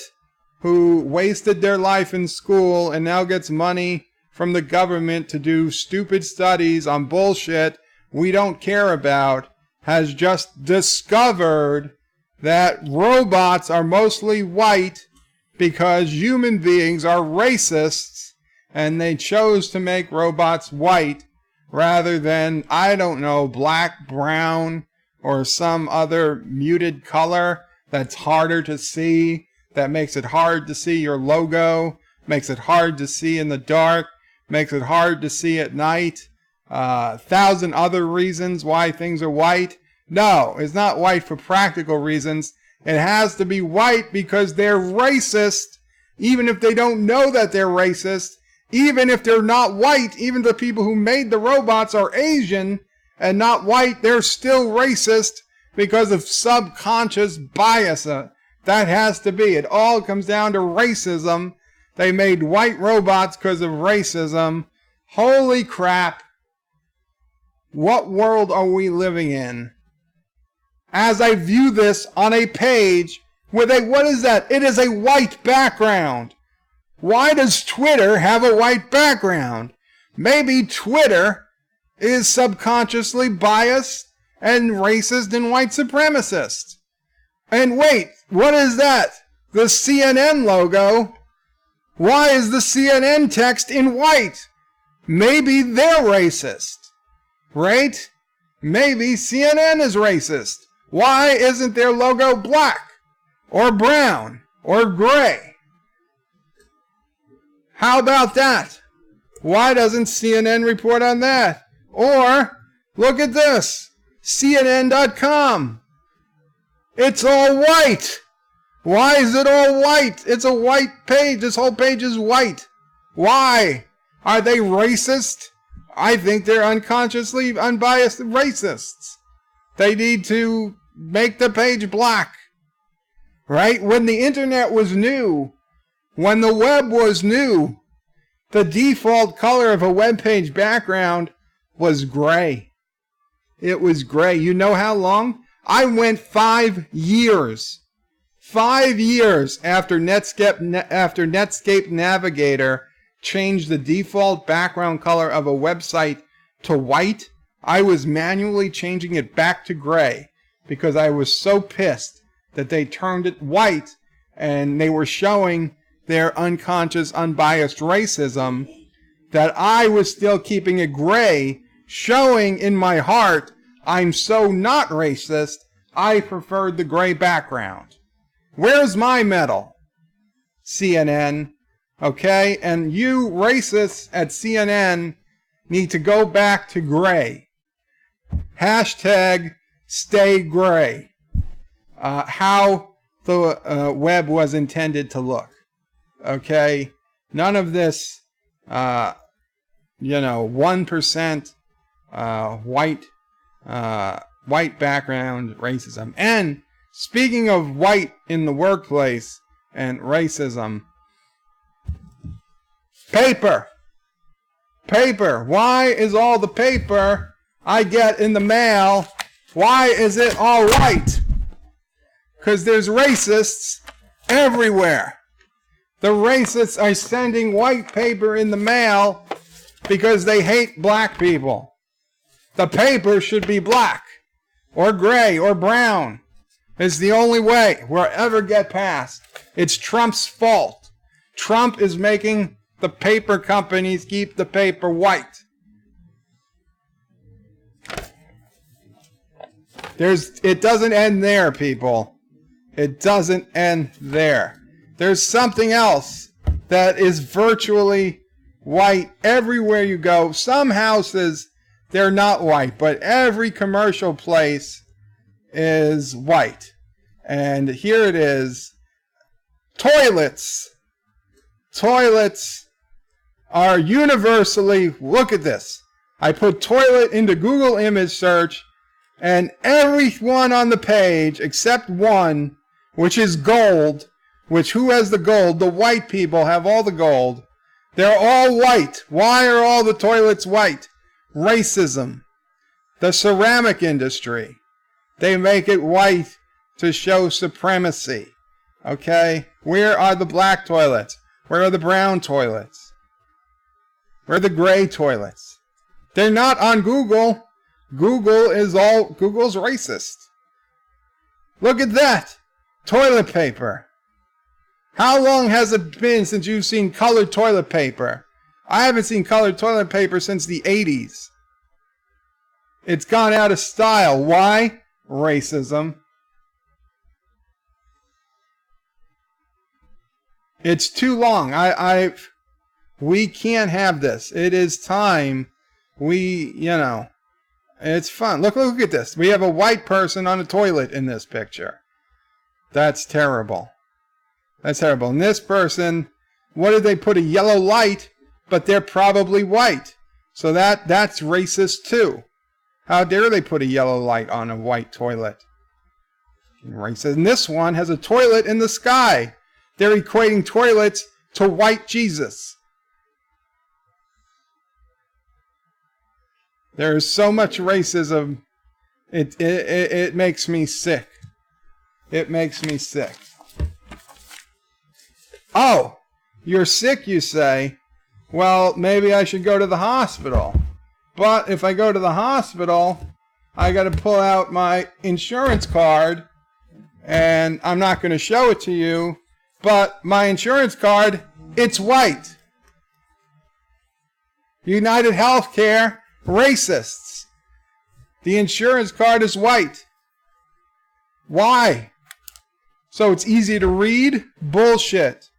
who wasted their life in school and now gets money from the government to do stupid studies on bullshit we don't care about, has just discovered that robots are mostly white because human beings are racists, and they chose to make robots white rather than, I don't know, black, brown, or some other muted color that's harder to see, that makes it hard to see your logo, makes it hard to see in the dark, makes it hard to see at night. 1,000 other reasons why things are white. No, it's not white for practical reasons. It has to be white because they're racist, even if they don't know that they're racist. Even if they're not white, even the people who made the robots are Asian and not white, they're still racist because of subconscious bias. That has to be. It all comes down to racism. They made white robots because of racism. Holy crap. What world are we living in? As I view this on a page with a, what is that? It is a white background. Why does Twitter have a white background? Maybe Twitter is subconsciously biased and racist and white supremacist. And wait, what is that? The CNN logo. Why is the CNN text in white? Maybe they're racist. Right? Maybe CNN is racist. Why isn't their logo black or brown or gray? How about that? Why doesn't CNN report on that? Or, look at this, CNN.com. It's all white. Why is it all white? It's a white page. This whole page is white. Why? Are they racist? I think they're unconsciously unbiased racists. They need to make the page black. Right? When the internet was new, when the web was new, the default color of a web page background was gray. It was gray. You know how long? I went 5 years. 5 years after Netscape Navigator changed the default background color of a website to white, I was manually changing it back to gray because I was so pissed that they turned it white and they were showing their unconscious, unbiased racism, that I was still keeping it gray, showing in my heart I'm so not racist, I preferred the gray background. Where's my medal? CNN. Okay? And you racists at CNN need to go back to gray. Hashtag stay gray. How the web was intended to look. Okay? None of this, 1% white background racism. And speaking of white in the workplace and racism, paper. Why is all the paper I get in the mail, why is it all white? Because there's racists everywhere. The racists are sending white paper in the mail because they hate black people. The paper should be black or gray or brown. It's the only way we'll ever get past. It's Trump's fault. Trump is making the paper companies keep the paper white. It doesn't end there, people. It doesn't end there. There's something else that is virtually white everywhere you go. Some houses, they're not white, but every commercial place is white. And here it is. Toilets. Toilets are universally, look at this. I put toilet into Google image search, and everyone on the page except one, which is gold, which who has the gold? The white people have all the gold. They're all white. Why are all the toilets white? Racism. The ceramic industry. They make it white to show supremacy. Okay? Where are the black toilets? Where are the brown toilets? Where are the gray toilets? They're not on Google. Google's racist. Look at that. Toilet paper. How long has it been since you've seen colored toilet paper? I haven't seen colored toilet paper since the 80s. It's gone out of style. Why? Racism. It's too long. We can't have this. It is time. It's fun. Look at this. We have a white person on a toilet in this picture. That's terrible. That's terrible. And this person, what did they put? A yellow light, but they're probably white. So that's racist too. How dare they put a yellow light on a white toilet? Racist. And this one has a toilet in the sky. They're equating toilets to white Jesus. There is so much racism. It makes me sick. It makes me sick. Oh, you're sick, you say? Well, maybe I should go to the hospital. But if I go to the hospital, I got to pull out my insurance card, and I'm not going to show it to you, but my insurance card, it's white. United Healthcare, racists. The insurance card is white. Why? So it's easy to read? Bullshit.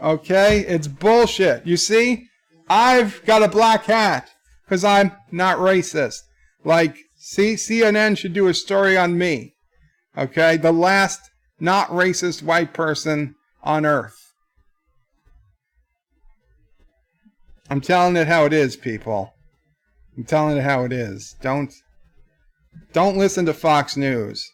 Okay, it's bullshit. You see, I've got a black hat because I'm not racist. Like, CNN should do a story on me. Okay, the last not racist white person on earth. I'm telling it how it is, people. I'm telling it how it is. Don't listen to Fox News.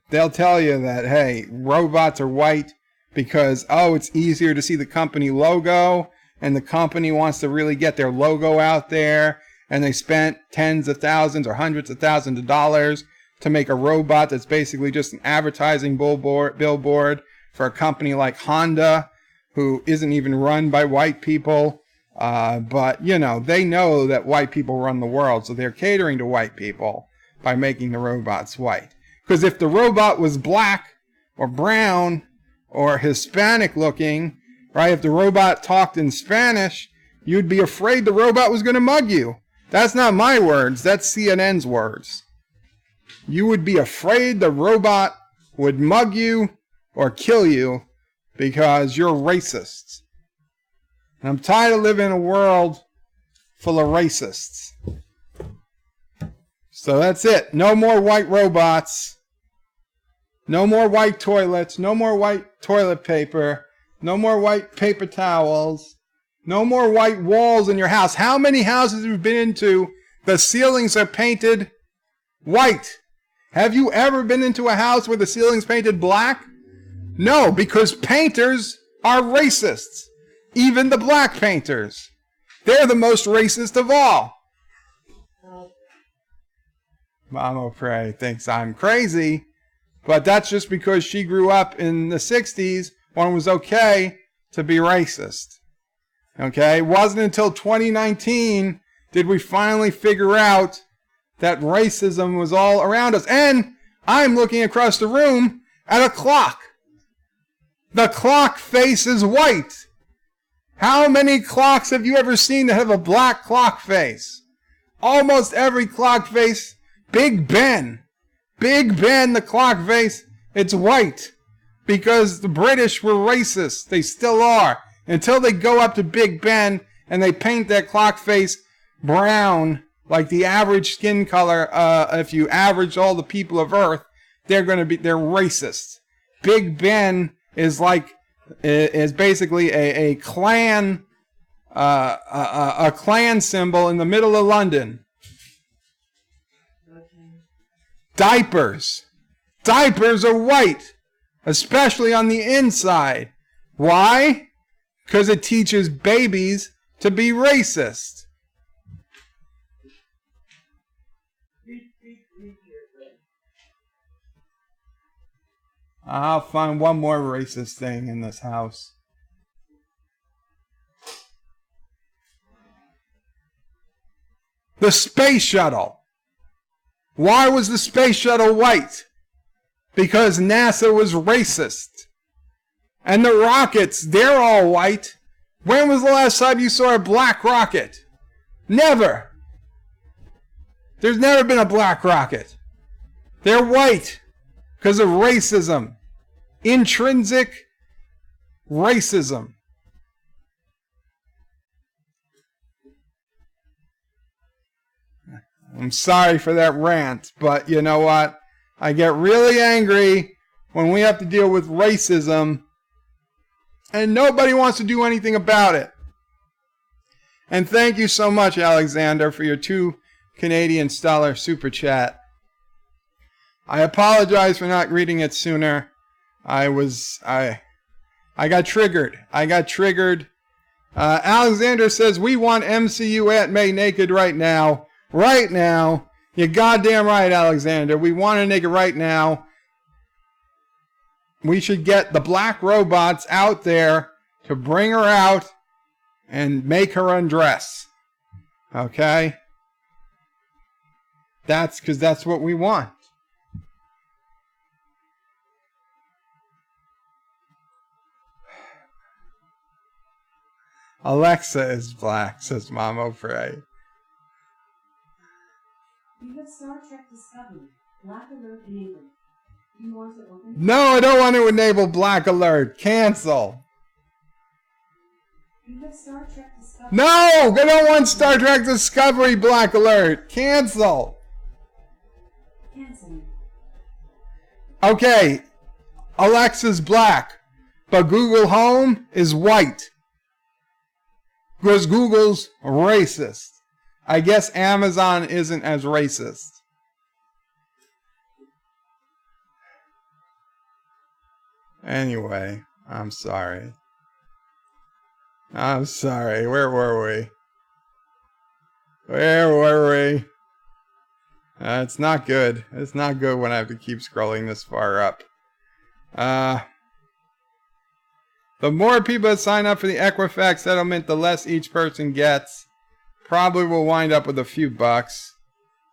They'll tell you that, hey, robots are white because, it's easier to see the company logo, and the company wants to really get their logo out there, and they spent tens of thousands or hundreds of thousands of dollars to make a robot that's basically just an advertising billboard for a company like Honda, who isn't even run by white people. But, they know that white people run the world, so they're catering to white people by making the robots white. Because if the robot was black or brown or Hispanic looking, right, if the robot talked in Spanish, you'd be afraid the robot was going to mug you. That's not my words. That's CNN's words. You would be afraid the robot would mug you or kill you because you're racist. And I'm tired of living in a world full of racists. So that's it. No more white robots. No more white toilets. No more white toilet paper. No more white paper towels. No more white walls in your house. How many houses have you been into? The ceilings are painted white. Have you ever been into a house where the ceiling's painted black? No, because painters are racists. Even the black painters. They're the most racist of all. Mama Prey thinks I'm crazy, but that's just because she grew up in the 60s when it was okay to be racist. Okay? It wasn't until 2019 did we finally figure out that racism was all around us. And I'm looking across the room at a clock. The clock face is white. How many clocks have you ever seen that have a black clock face? Almost every clock face. Big Ben, the clock face, it's white. Because the British were racist. They still are. Until they go up to Big Ben and they paint that clock face brown Like the average skin color, if you average all the people of Earth, they're racist. Big Ben is basically a clan, a clan symbol in the middle of London. Diapers. Diapers are white, especially on the inside. Why? Because it teaches babies to be racist. I'll find one more racist thing in this house. The space shuttle. Why was the space shuttle white? Because NASA was racist. And the rockets, they're all white. When was the last time you saw a black rocket? Never. There's never been a black rocket. They're white because of racism. Intrinsic racism. I'm sorry for that rant, but you know what? I get really angry when we have to deal with racism and nobody wants to do anything about it. And thank you so much, Alexander, for your 2 Canadian dollar super chat. I apologize for not reading it sooner. I got triggered. Alexander says, we want MCU Aunt May naked right now. Right now. You're goddamn right, Alexander. We want her naked right now. We should get the black robots out there to bring her out and make her undress. Okay? That's because that's what we want. Alexa is black, says Mama Frey. You have Star Trek Discovery. Black alert enabled. Do you want to open? No, I don't want to enable black alert. Cancel. You have Star Trek Discovery. No, I don't want Star Trek Discovery black alert. Cancel. Canceling. Okay, Alexa's black, but Google Home is white. Because Google's racist. I guess Amazon isn't as racist. Anyway, I'm sorry. Where were we? It's not good. It's not good when I have to keep scrolling this far up. The more people that sign up for the Equifax settlement, the less each person gets. Probably will wind up with a few bucks.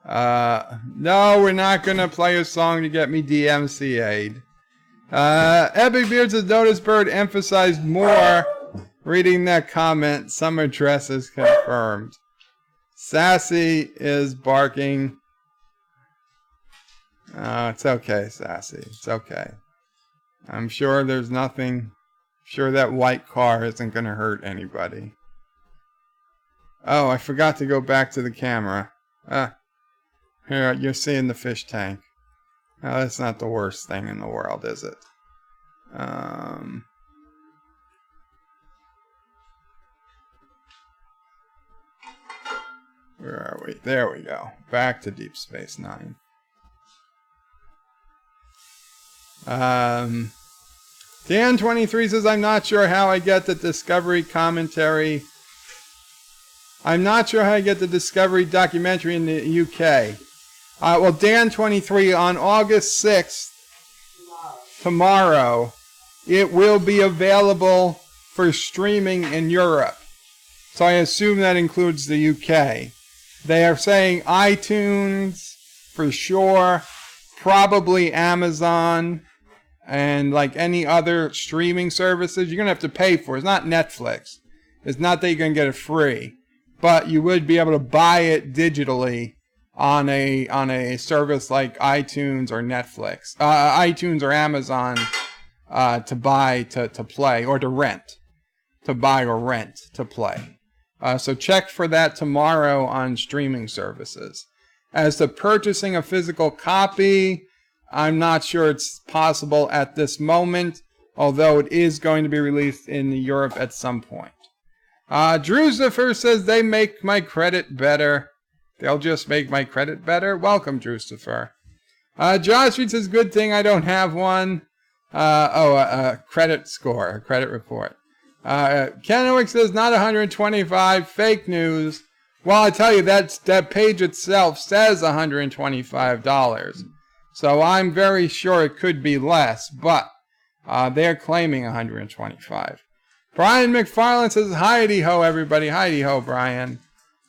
No, we're not going to play a song to get me DMCA'd. Epic Beards has noticed Bird emphasized more. Reading that comment, summer dress is confirmed. Sassy is barking. It's okay, Sassy. It's okay. I'm sure there's nothing. Sure that white car isn't going to hurt anybody. Oh, I forgot to go back to the camera. Here, you're seeing the fish tank. Now, that's not the worst thing in the world, is it? Where are we? There we go. Back to Deep Space Nine. Dan23 says, I'm not sure how I get the Discovery commentary. I'm not sure how I get the Discovery documentary in the UK. Well, Dan23, on August 6th, tomorrow, it will be available for streaming in Europe. So I assume that includes the UK. They are saying iTunes, for sure, probably Amazon, and like any other streaming services, you're going to have to pay for it. It's not Netflix. It's not that you're going to get it free. But you would be able to buy it digitally on a service like iTunes or Netflix, iTunes or Amazon, to buy to play or to rent, to buy or rent to play. So check for that tomorrow on streaming services. As to purchasing a physical copy, I'm not sure it's possible at this moment, although it is going to be released in Europe at some point. Drucifer says they make my credit better. They'll just make my credit better. Welcome, Drucifer. Josh Reed says, good thing I don't have one. A credit score, a credit report. Kenwick says, not 125, fake news. Well, I tell you, that page itself says $125. So I'm very sure it could be less, but they're claiming $125. Brian McFarland says, hi-de-ho, everybody. Hi-de-ho, Brian.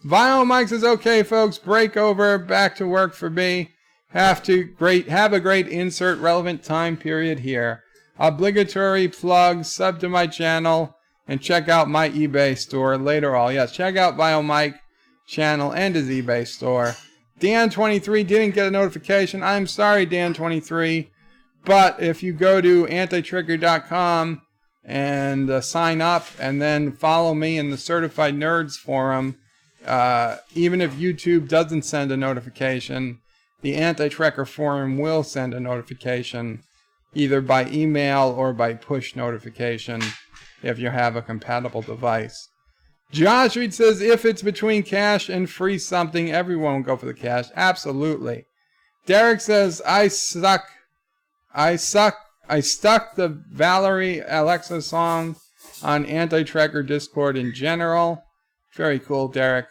Vinyl Mike says, okay, folks, break over, back to work for me. Have a great insert relevant time period here. Obligatory plug, sub to my channel, and check out my eBay store later all. Yes, check out Vinyl Mike channel and his eBay store. Dan23 didn't get a notification. I'm sorry, Dan23. But if you go to antitrigger.com and sign up and then follow me in the Certified Nerds forum, even if YouTube doesn't send a notification, the Anti-Trekker forum will send a notification either by email or by push notification if you have a compatible device. Josh Reed says, if it's between cash and free something, everyone will go for the cash. Absolutely. Derek says, I stuck the Valerie Alexa song on Anti-Trekker Discord in general. Very cool, Derek.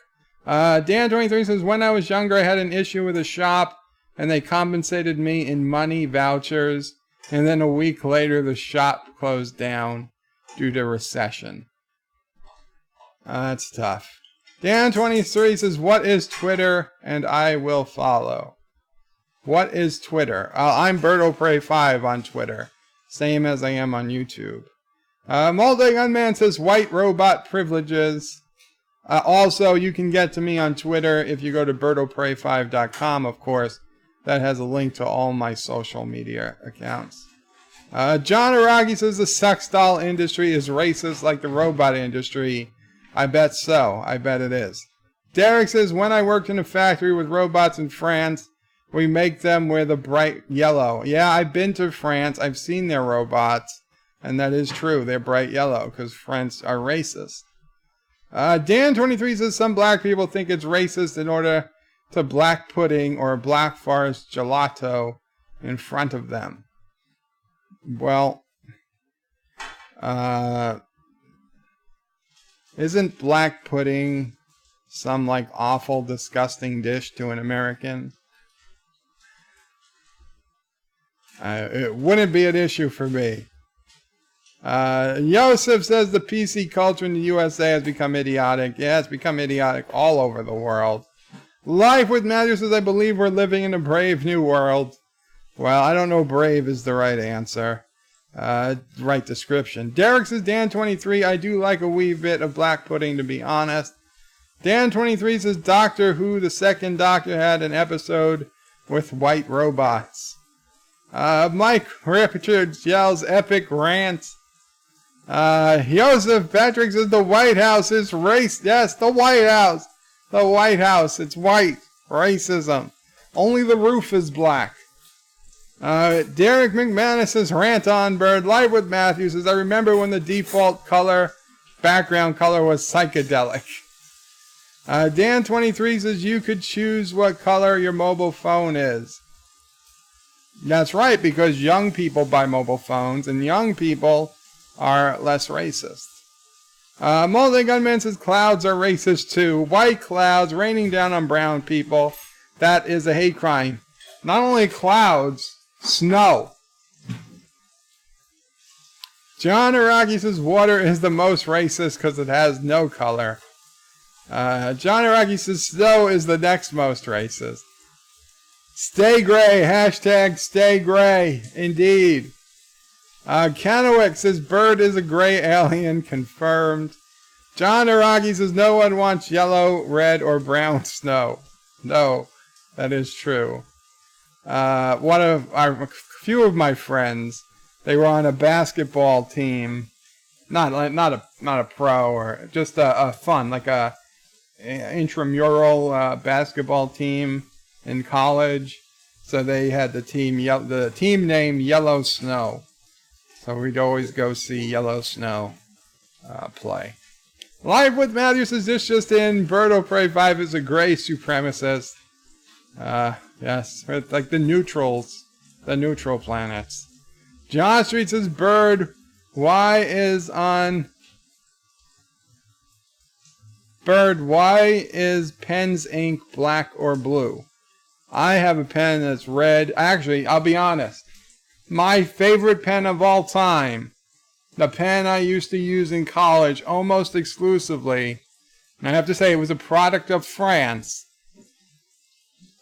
Dan23 says, when I was younger, I had an issue with a shop, and they compensated me in money vouchers, and then a week later, the shop closed down due to recession. That's tough. Dan23 says, what is Twitter? And I will follow. What is Twitter? I'm BirdoPrey5 on Twitter. Same as I am on YouTube. Multi-Gunman says, white robot privileges. Also, you can get to me on Twitter if you go to BirdoPrey5.com, of course. That has a link to all my social media accounts. John Araki says, the sex doll industry is racist like the robot industry. I bet so. I bet it is. Derek says, when I worked in a factory with robots in France, we make them wear the bright yellow. Yeah, I've been to France. I've seen their robots. And that is true. They're bright yellow because French are racist. Dan23 says, some black people think it's racist in order to black pudding or black forest gelato in front of them. Well, isn't black pudding some like awful, disgusting dish to an American? It wouldn't be an issue for me. Yosef says the PC culture in the USA has become idiotic. Yeah, it's become idiotic all over the world. Life with Matthew says, I believe we're living in a brave new world. Well, I don't know brave is the right answer. Right description. Derek says, Dan23, I do like a wee bit of black pudding, to be honest. Dan23 says, Doctor Who, the second Doctor, had an episode with white robots. Mike Richards yells, epic rant. Joseph Patrick says, the White House is race. Yes, the White House. The White House. It's white. Racism. Only the roof is black. Derek McManus says, rant on bird. Live with Matthews says, I remember when the default color, background color was psychedelic. Dan23 says, you could choose what color your mobile phone is. That's right, because young people buy mobile phones, and young people are less racist. Multi-Gunman says, clouds are racist too. White clouds raining down on brown people. That is a hate crime. Not only clouds, snow. John Araki says, water is the most racist because it has no color. John Araki says, snow is the next most racist. Stay gray. Hashtag stay gray. Indeed. Kennewick says, bird is a gray alien. Confirmed. John Araki says, no one wants yellow, red, or brown snow. No, that is true. A few of my friends, they were on a basketball team not a pro or just a fun, like a intramural basketball team in college. So they had the team name Yellow Snow. So we'd always go see Yellow Snow play. Live with Matthew says this just in. Birdo Prey 5 is a gray supremacist. Yes, like the neutrals, the neutral planets. John Street says Bird, why is Penn's ink black or blue? I have a pen that's red. Actually, I'll be honest. My favorite pen of all time, the pen I used to use in college almost exclusively, and I have to say it was a product of France.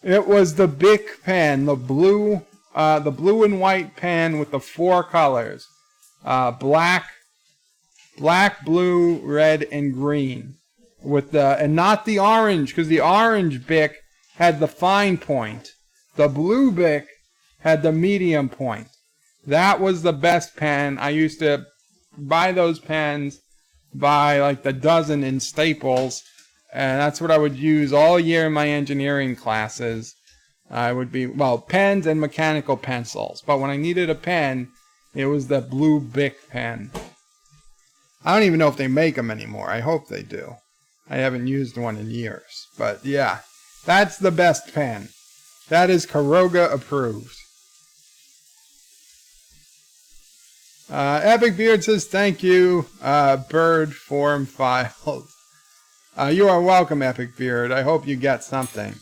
It was the Bic pen, the blue and white pen with the 4 colors, black, blue, red, and green, and not the orange, because the orange Bic had the fine point. The blue Bic had the medium point. That was the best pen. I used to buy those pens by like the dozen in Staples, and that's what I would use all year in my engineering classes. I would be, pens and mechanical pencils. But when I needed a pen, it was the blue Bic pen. I don't even know if they make them anymore. I hope they do. I haven't used one in years. But yeah, that's the best pen. That is Caroga approved. Epic Beard says, thank you, Bird Form Files. You are welcome, Epic Beard. I hope you get something.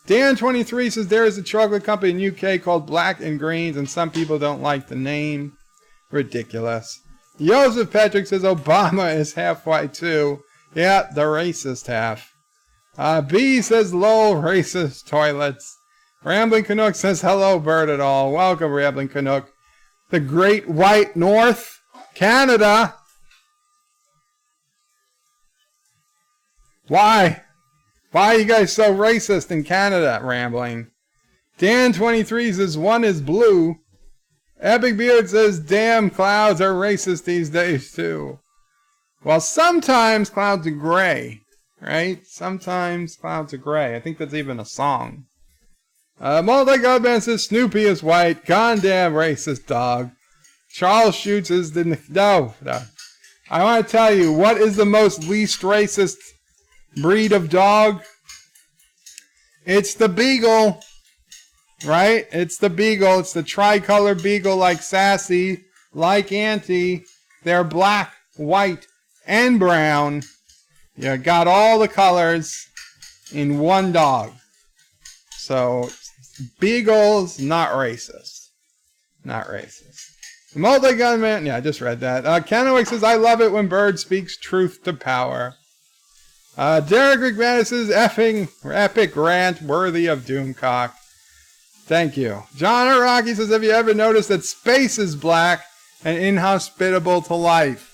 Dan23 says, there is a chocolate company in UK called Black and Greens, and some people don't like the name. Ridiculous. Joseph Patrick says, Obama is half white too. Yeah, the racist half. B says, lol, racist toilets. Rambling Canuck says, hello, Bird at all. Welcome, Rambling Canuck. The Great White North, Canada. Why? Why are you guys so racist in Canada, Rambling? Dan23 says, one is blue. Epic Beard says, damn, clouds are racist these days, too. Well, sometimes clouds are gray, right? Sometimes clouds are gray. I think that's even a song. Multi-Godman says, Snoopy is white. Goddamn racist dog. Charles Schutz is the... No. I want to tell you, what is the most least racist breed of dog? It's the beagle. Right? It's the beagle. It's the tricolor beagle, like Sassy, like Auntie. They're black, white, and brown. You got all the colors in one dog. So, beagles, not racist. Not racist. Multi-Gunman, yeah, I just read that. Kennewick says, I love it when Bird speaks truth to power. Derek McManus says, effing epic rant worthy of Doomcock. Thank you. John Araki says, have you ever noticed that space is black and inhospitable to life?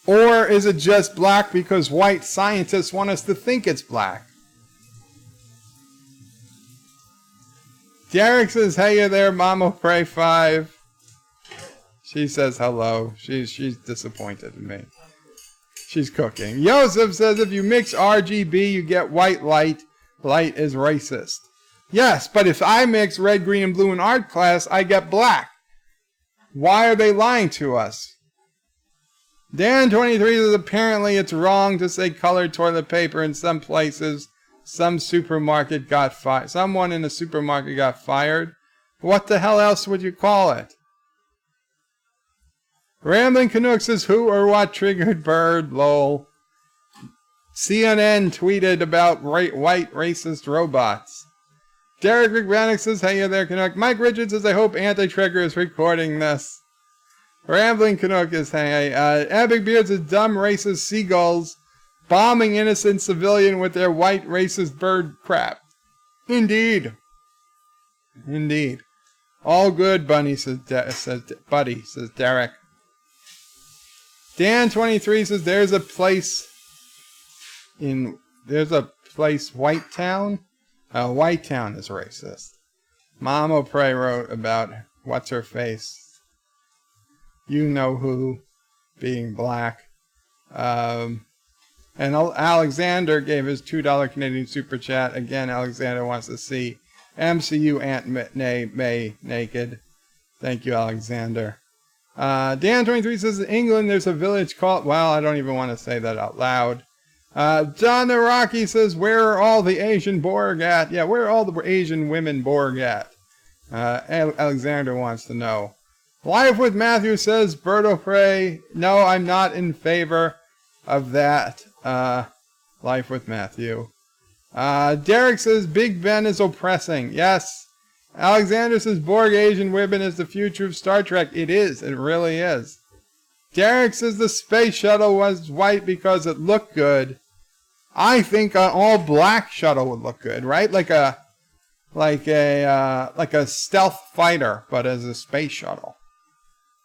Or is it just black because white scientists want us to think it's black? Derek says, hey there, Mama Pray 5. She says hello. She's disappointed in me. She's cooking. Joseph says, if you mix RGB, you get white light. Light is racist. Yes, but if I mix red, green, and blue in art class, I get black. Why are they lying to us? Dan23 says, apparently it's wrong to say colored toilet paper in some places. Some supermarket got fired. Someone in a supermarket got fired. What the hell else would you call it? Rambling Canuck says, who or what triggered Bird? Lol. CNN tweeted about white racist robots. Derek McBanick says, hey there, Canuck. Mike Richards says, I hope Anti-Trigger is recording this. Rambling Canuck is, hey. Epic Beard says, dumb racist seagulls bombing innocent civilian with their white racist bird crap. Indeed. Indeed. All good, Bunny, says Buddy, says Derek. Dan23 says, there's a place, White Town. White Town is racist. Mom O'Prey wrote about what's her face. You know who. being black. And Alexander gave his $2 Canadian super chat. Again, Alexander wants to see MCU Aunt May naked. Thank you, Alexander. Dan23 says in England there's a village called... Well, I don't even want to say that out loud. John the Rocky says, where are all the Asian Borg at? Yeah, where are all the Asian women Borg at? Alexander wants to know. Life with Matthew says, Berto Frey, no, I'm not in favor of that. Life with Matthew. Derek says, Big Ben is oppressing. Yes. Alexander says, Borg Asian women is the future of Star Trek. It is. It really is. Derek says the space shuttle was white because it looked good. I think an all black shuttle would look good, right? Like a stealth fighter, but as a space shuttle.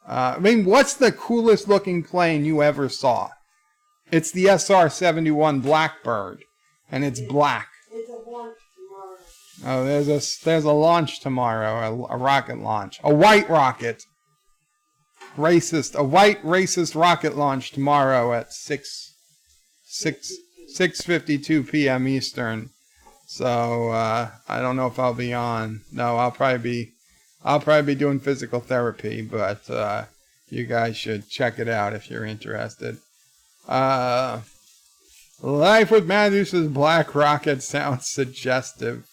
I mean, what's the coolest looking plane you ever saw? It's the SR-71 Blackbird, and it's black. It's a launch tomorrow. Oh, there's a launch tomorrow, a rocket launch, a white rocket. A white racist rocket launch tomorrow at 6:52 p.m. Eastern. So I don't know if I'll be on. No, I'll probably be doing physical therapy, but you guys should check it out if you're interested. Life with Matthew says Black Rocket sounds suggestive.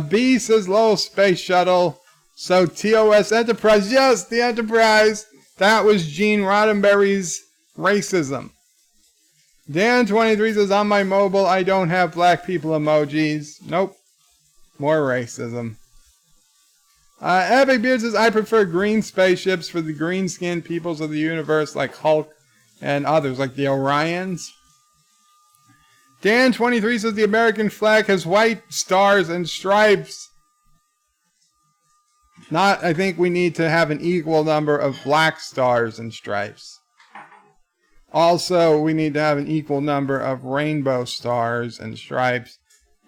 B says Lowell Space Shuttle. So TOS Enterprise, yes, the Enterprise. That was Gene Roddenberry's racism. Dan23 says, on my mobile, I don't have black people emojis. Nope. More racism. Epic Beard says, I prefer green spaceships for the green-skinned peoples of the universe like Hulk and others, like the Orions. Dan23 says, the American flag has white stars and stripes. I think we need to have an equal number of black stars and stripes. Also, we need to have an equal number of rainbow stars and stripes,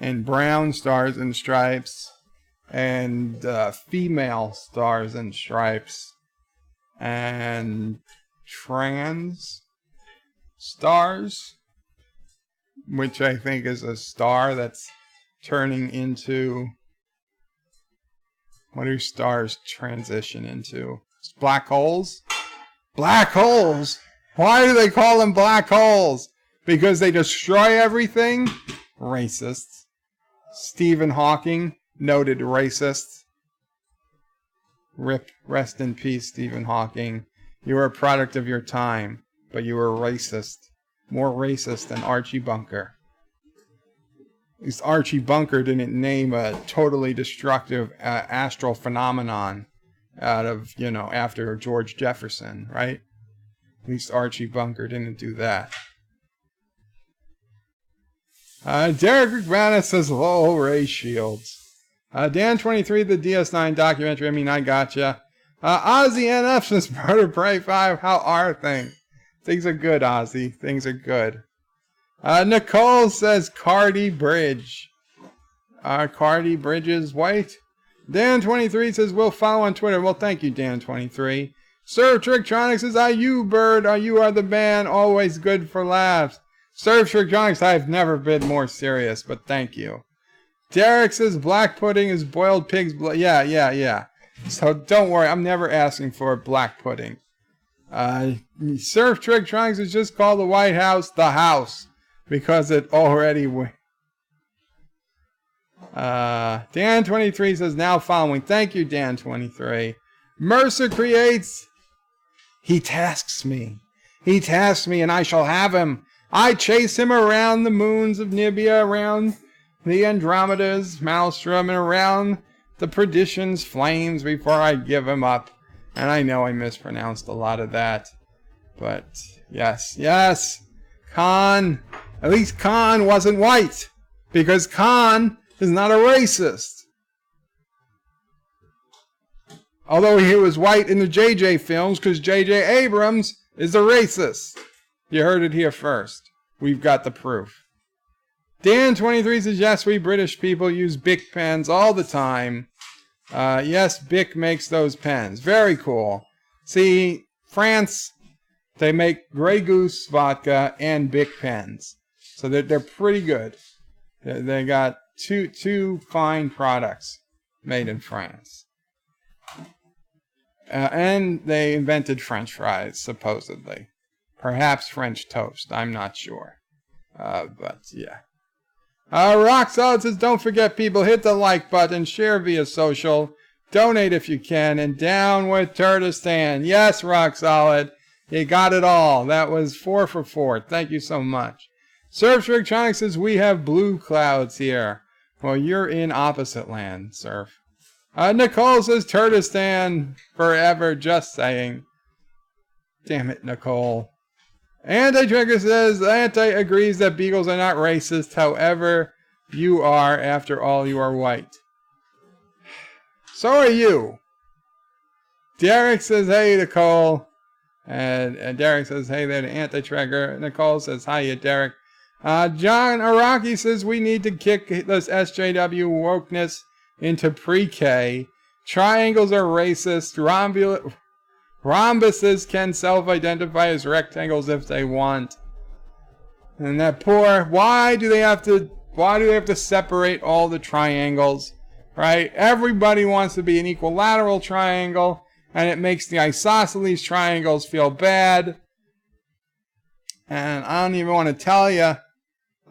and brown stars and stripes, and female stars and stripes, and trans stars, which I think is a star that's turning into... What do stars transition into? Black holes? Black holes? Why do they call them black holes? Because they destroy everything? Racists. Stephen Hawking, noted racist. Rest in peace, Stephen Hawking. You were a product of your time, but you were racist. More racist than Archie Bunker. At least Archie Bunker didn't name a totally destructive astral phenomenon out of, after George Jefferson, right? At least Archie Bunker didn't do that. Derek McManus says, "Lol, Ray Shields." Dan23, the DS9 documentary. I mean, I gotcha. Ozzy NF says, Murder Prey 5. How are things? Things are good, Ozzy. Things are good. Nicole says, Cardi Bridge. Cardi Bridge is white. Dan23 says, we'll follow on Twitter. Well, thank you, Dan23. Surf Trictronics says, you bird, you are the man, always good for laughs. Surf Trictronics, I've never been more serious, but thank you. Derek says, black pudding is boiled pig's blood. Yeah. So don't worry, I'm never asking for black pudding. Surf Trictronics is just called the White House the House, because it already Dan23 says, now following. Thank you, Dan23. Mercer creates. He tasks me, and I shall have him. I chase him around the moons of Nibia, around the Andromedas, Maelstrom, and around the Perdition's flames before I give him up. And I know I mispronounced a lot of that. But, yes. Khan. At least Khan wasn't white. Because Khan is not a racist. Although he was white in the JJ films, because JJ Abrams is a racist. You heard it here first. We've got the proof. Dan23 says, yes, we British people use Bic pens all the time. Yes, Bic makes those pens. Very cool. See, France, they make Grey Goose vodka and Bic pens. So they're pretty good. They got two fine products made in France. And they invented French fries, supposedly. Perhaps French toast. I'm not sure. But yeah. Rock Solid says, don't forget, people, hit the like button, share via social, donate if you can, and down with Turtistan. Yes, Rock Solid. You got it all. That was 4 for 4. Thank you so much. Surf Electronics says, we have blue clouds here. Well, you're in opposite land, Surf. Nicole says, Turtistan forever, just saying. Damn it, Nicole. Anti-Trigger says, Anti agrees that beagles are not racist. However, you are. After all, you are white. So are you. Derek says, hey, Nicole. And Derek says, hey there to Anti-Trigger. Nicole says, hiya, Derek. John Araki says, we need to kick this SJW wokeness into pre-K. Triangles are racist. Rhombuses can self-identify as rectangles if they want. And that poor, why do they have to separate all the triangles? Right? Everybody wants to be an equilateral triangle, and it makes the isosceles triangles feel bad. And I don't even want to tell you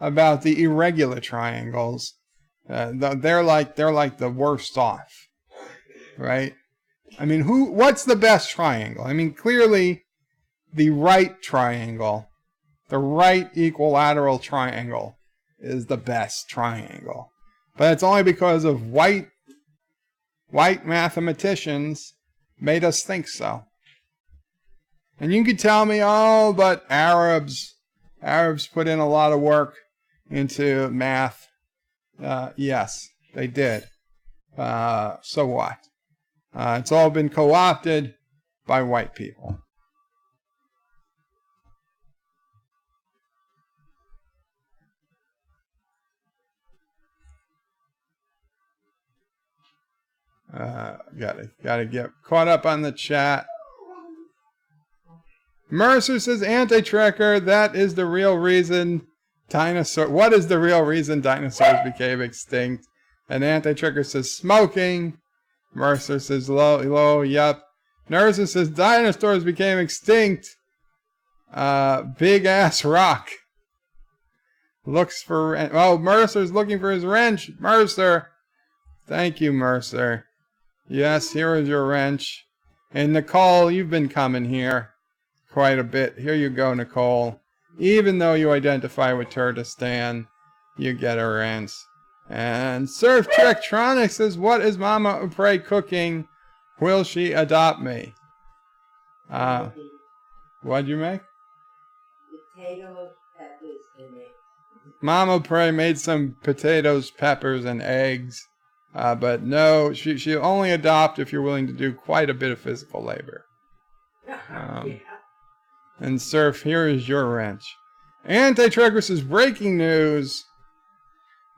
about the irregular triangles. They're like the worst off. Right? I mean, what's the best triangle? I mean, clearly the right triangle, the right equilateral triangle is the best triangle. But it's only because of white mathematicians made us think so. And you could tell me, oh, but Arabs put in a lot of work into math. Yes, they did. So what? It's all been co-opted by white people. Gotta get caught up on the chat. Mercer says, Anti-Trekker, that is the real reason what is the real reason dinosaurs became extinct? And Anti-Trekker says, smoking. Mercer says, low, yup. Mercer says, dinosaurs became extinct. Big ass rock. Looks for, Mercer's looking for his wrench. Mercer. Thank you, Mercer. Yes, here is your wrench. And Nicole, you've been coming here quite a bit. Here you go, Nicole. Even though you identify with Turtistan, you get a wrench. And Surf Trektronics says, what is Mama Upre cooking? Will she adopt me? What'd you make? Potatoes, peppers, and eggs. Mama Upre made some potatoes, peppers, and eggs. But no, she'll only adopt if you're willing to do quite a bit of physical labor. And Surf, here is your wrench. Anti-Trekker says, breaking news.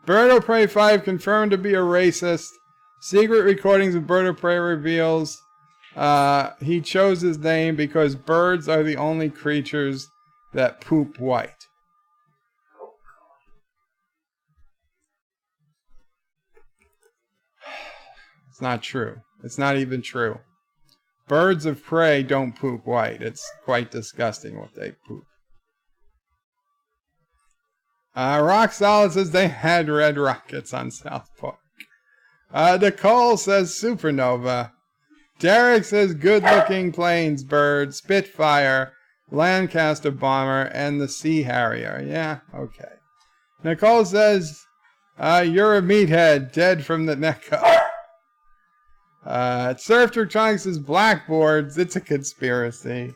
Bird of Prey 5 confirmed to be a racist. Secret recordings of Bird of Prey reveals he chose his name because birds are the only creatures that poop white. It's not true. It's not even true. Birds of prey don't poop white. It's quite disgusting what they poop. Rock Solid says they had red rockets on South Park. Nicole says supernova. Derek says good-looking planes, bird, Spitfire, Lancaster bomber, and the Sea Harrier. Yeah, okay. Nicole says you're a meathead, dead from the neck up. Surf Electronics says blackboards. It's a conspiracy.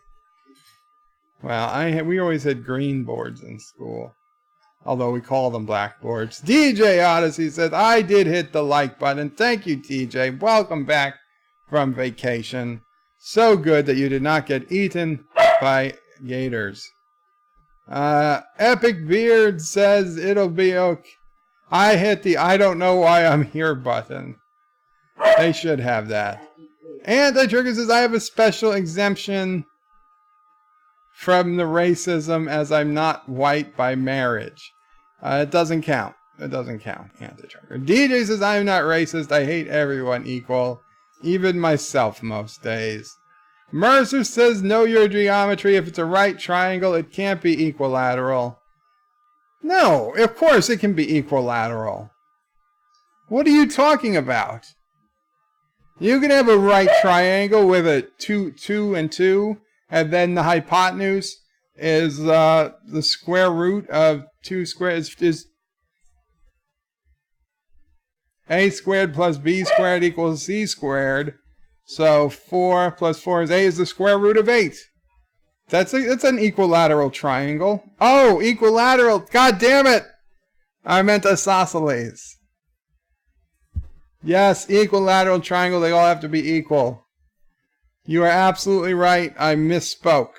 Well, we always had green boards in school. Although we call them blackboards. DJ Odyssey says, I did hit the like button. Thank you, TJ. Welcome back from vacation. So good that you did not get eaten by gators. Epic Beard says, it'll be okay. I hit the I don't know why I'm here button. They should have that. Anti-Trigger says, I have a special exemption from the racism as I'm not white by marriage. It doesn't count. It doesn't count. Anti-Trigger. DJ says, I'm not racist. I hate everyone equal. Even myself most days. Mercer says, know your geometry. If it's a right triangle, it can't be equilateral. No, of course it can be equilateral. What are you talking about? You can have a right triangle with a 2 and 2, and then the hypotenuse is the square root of 2 squared is a squared plus b squared equals c squared. So 4 plus 4 is 8 is the square root of 8. That's an equilateral triangle. Oh, equilateral. God damn it. I meant isosceles. Yes, equilateral triangle, they all have to be equal. You are absolutely right. I misspoke.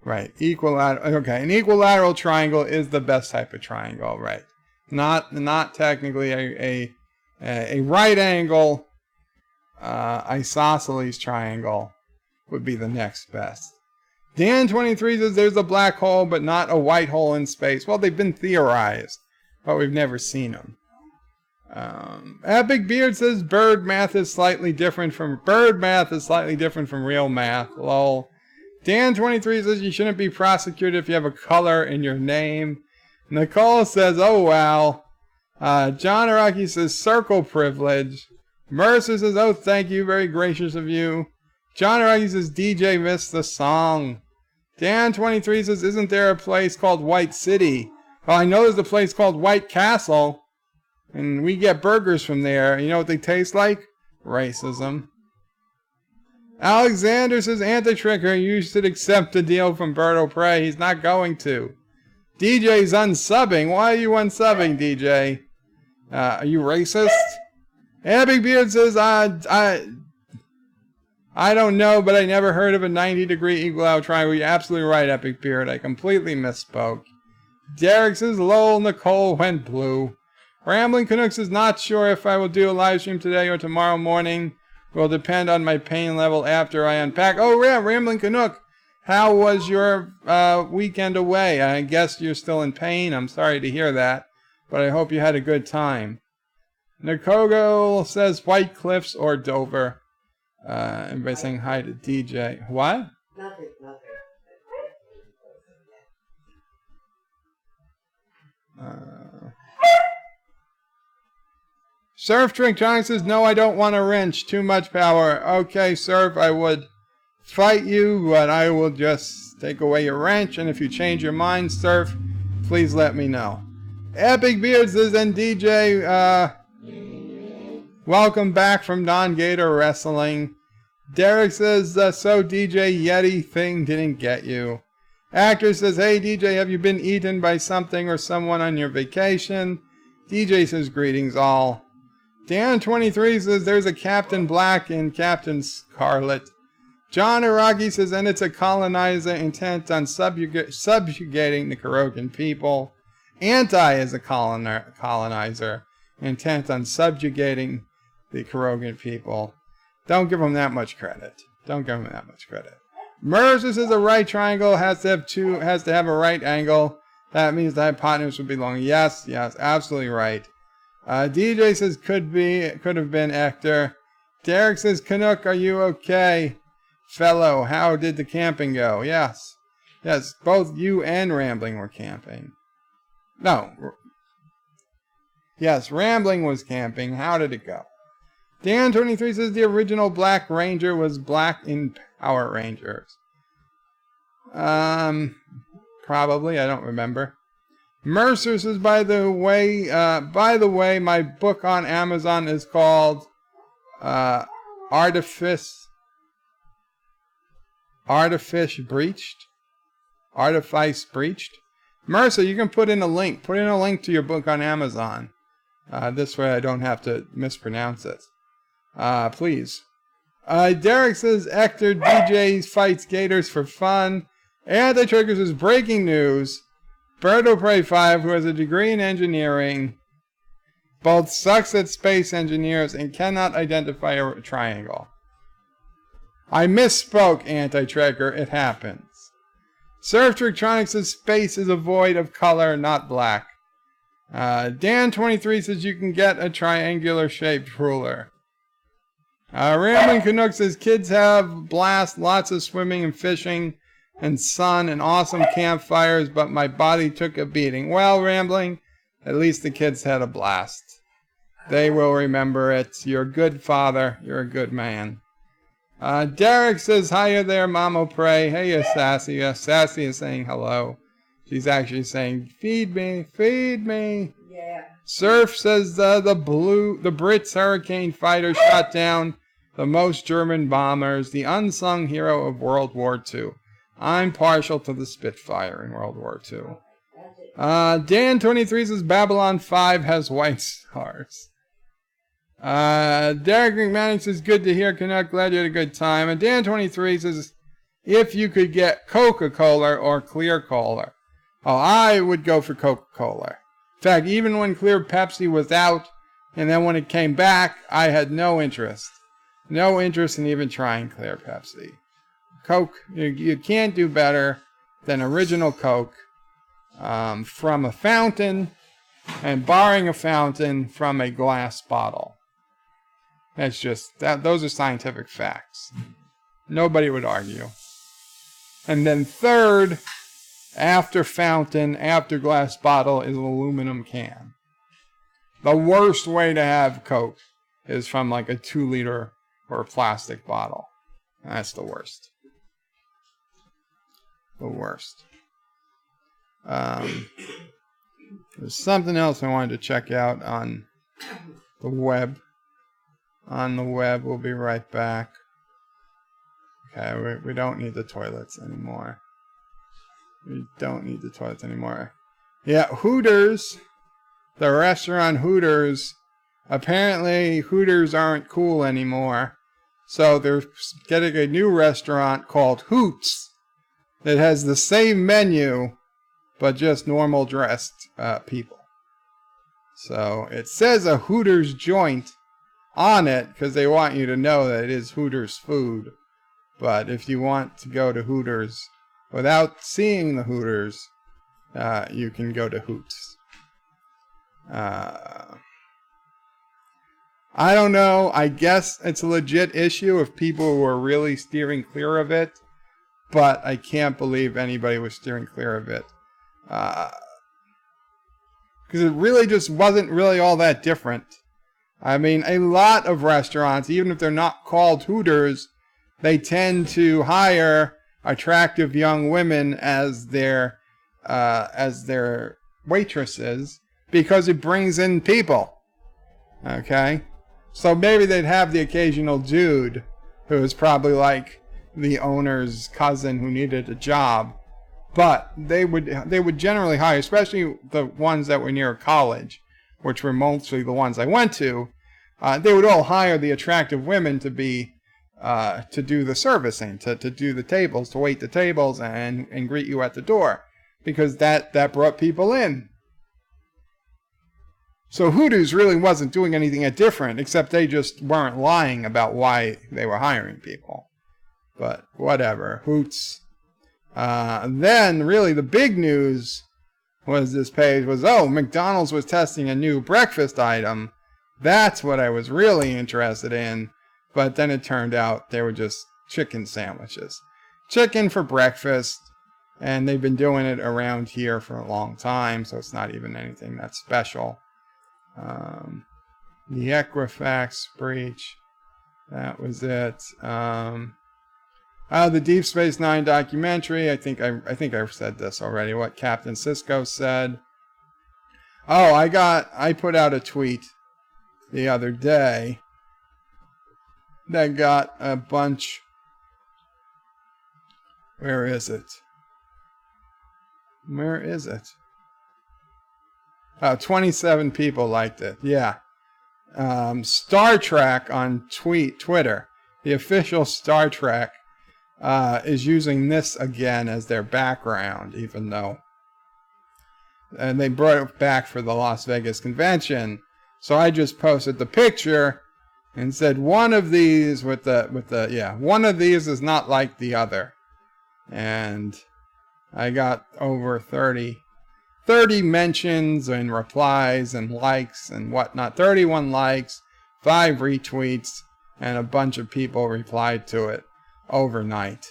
Right, equilateral. Okay, an equilateral triangle is the best type of triangle, right? Not technically a right angle isosceles triangle would be the next best. Dan23 says there's a black hole, but not a white hole in space. Well, they've been theorized, but we've never seen them. Epic Beard says bird math is slightly different from real math. Lol. Dan23 says you shouldn't be prosecuted if you have a color in your name. Nicole says, oh wow. John Araki says circle privilege. Mercer says, oh thank you, very gracious of you. John Araki says DJ missed the song. Dan23 says, isn't there a place called White City? Well, I know there's a place called White Castle. And we get burgers from there. You know what they taste like? Racism. Alexander says, Anti-Trigger, you should accept the deal from Berto Prey. He's not going to. DJ's unsubbing. Why are you unsubbing, DJ? Are you racist? Epic Beard says, I don't know, but I never heard of a 90-degree equilateral triangle. You're absolutely right, Epic Beard. I completely misspoke. Derek says, lol, Nicole went blue. Rambling Canucks is not sure if I will do a live stream today or tomorrow morning. Will depend on my pain level after I unpack. Oh, yeah, Rambling Canuck. How was your weekend away? I guess you're still in pain. I'm sorry to hear that, but I hope you had a good time. Nakogo says White Cliffs or Dover. Everybody saying hi to DJ. What? Nothing. Surf Drink Johnny says, no, I don't want a wrench. Too much power. Okay, Surf, I would fight you, but I will just take away your wrench. And if you change your mind, Surf, please let me know. Epic Beard says, and DJ, welcome back from Non-Gator Wrestling. Derek says, so DJ Yeti thing didn't get you. Actor says, hey DJ, have you been eaten by something or someone on your vacation? DJ says, greetings all. Dan23 says, there's a Captain Black and Captain Scarlet. John Araki says, and it's a colonizer intent on subjugating the Carogan people. Anti is a colonizer intent on subjugating the Carogan people. Don't give him that much credit. Mercer says a right triangle has to have a right angle. That means the hypotenuse would be long. Yes, absolutely right. DJ says could have been Hector. Derek says, Canuck, are you okay? Fellow, how did the camping go? Yes, both you and Rambling were camping. No. Yes, Rambling was camping. How did it go? Dan23 says the original Black Ranger was black in Power Rangers. Probably, I don't remember. Mercer says, by the way, my book on Amazon is called Artifice Breached. Mercer, you can put in a link. Put in a link to your book on Amazon. This way I don't have to mispronounce it. Please. Derek says, Hector DJ fights gators for fun. Anti-Trigger says, breaking news. Bird of Prey 5, who has a degree in engineering, both sucks at space engineers and cannot identify a triangle. I misspoke, Anti-Tracker. It happens. Surf Trictronics' space is a void of color, not black. Dan23 says you can get a triangular-shaped ruler. Rambling Canuck says kids have blast, lots of swimming and fishing and sun and awesome campfires, but my body took a beating. Well, Rambling, at least the kids had a blast. They will remember it. You're a good father. You're a good man. Derek says, hiya there, Mama Pray. Hey, Sassy. Sassy is saying hello. She's actually saying, feed me, feed me. Yeah. Surf says the Brits Hurricane fighter shot down the most German bombers, the unsung hero of World War II. I'm partial to the Spitfire in World War II. Dan23 says Babylon 5 has white stars. Derek McManus says, good to hear, Canuck. Glad you had a good time. And Dan23 says, if you could get Coca-Cola or Clear Cola. Oh, I would go for Coca-Cola. In fact, even when Clear Pepsi was out, and then when it came back, I had no interest. No interest in even trying Clear Pepsi. Coke, you can't do better than original Coke from a fountain, and barring a fountain, from a glass bottle. That's just, those are scientific facts. Nobody would argue. And then third, after fountain, after glass bottle, is an aluminum can. The worst way to have Coke is from like a 2-liter or a plastic bottle. That's the worst. The worst. There's something else I wanted to check out on the web. On the web, we'll be right back. Okay, we don't need the toilets anymore. We don't need the toilets anymore. Yeah, Hooters, the restaurant Hooters, apparently Hooters aren't cool anymore. So they're getting a new restaurant called Hoots that has the same menu, but just normal dressed people. So it says a Hooters joint on it because they want you to know that it is Hooters food. But if you want to go to Hooters without seeing the Hooters, you can go to Hoots. I don't know. I guess it's a legit issue if people were really steering clear of it. But I can't believe anybody was steering clear of it. Because it really just wasn't really all that different. I mean, a lot of restaurants, even if they're not called Hooters, they tend to hire attractive young women as their waitresses because it brings in people. Okay? So maybe they'd have the occasional dude who is probably like the owner's cousin who needed a job. But they would generally hire, especially the ones that were near a college, which were mostly the ones I went to. They would all hire the attractive women to be to do the servicing, to do the tables, to wait the tables and greet you at the door, because that brought people in. So Hooters really wasn't doing anything different, except they just weren't lying about why they were hiring people. But whatever, Hoots. Then really the big news was this page was, McDonald's was testing a new breakfast item. That's what I was really interested in. But then it turned out they were just chicken sandwiches. Chicken for breakfast. And they've been doing it around here for a long time, so it's not even anything that's special. The Equifax breach. That was it. The Deep Space Nine documentary. I think I've said this already. What Captain Sisko said. I put out a tweet the other day that got a bunch. Where is it? 27 people liked it. Yeah. Star Trek on Twitter. The official Star Trek is using this again as their background, even though and they brought it back for the Las Vegas convention. So I just posted the picture and said one of these one of these is not like the other. And I got over 30 mentions and replies and likes and whatnot. 31 likes, 5 retweets, and a bunch of people replied to it overnight.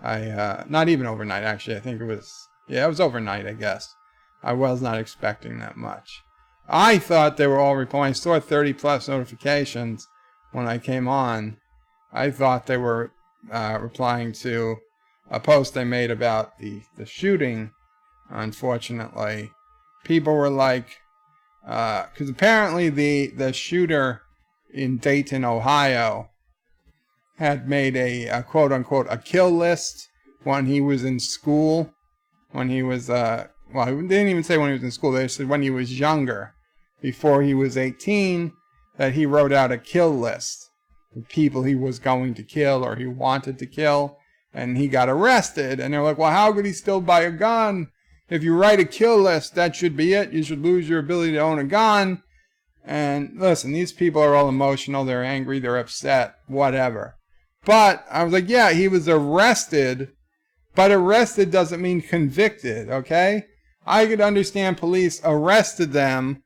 Not even overnight, actually. I think it was overnight, I guess. I was not expecting that much. I thought they were all replying. I saw 30 plus notifications when I came on. I thought they were replying to a post I made about the shooting. Unfortunately, people were like, because apparently the shooter in Dayton, Ohio, had made a quote unquote a kill list when he was in school. When he was well, they didn't even say when he was in school. They said when he was younger, before he was 18, that he wrote out a kill list of people he was going to kill or he wanted to kill, and he got arrested. And they're like, well, how could he still buy a gun? If you write a kill list, that should be it. You should lose your ability to own a gun. And listen, these people are all emotional. They're angry. They're upset. Whatever. But I was like, yeah, he was arrested. But arrested doesn't mean convicted, okay? I could understand police arrested him,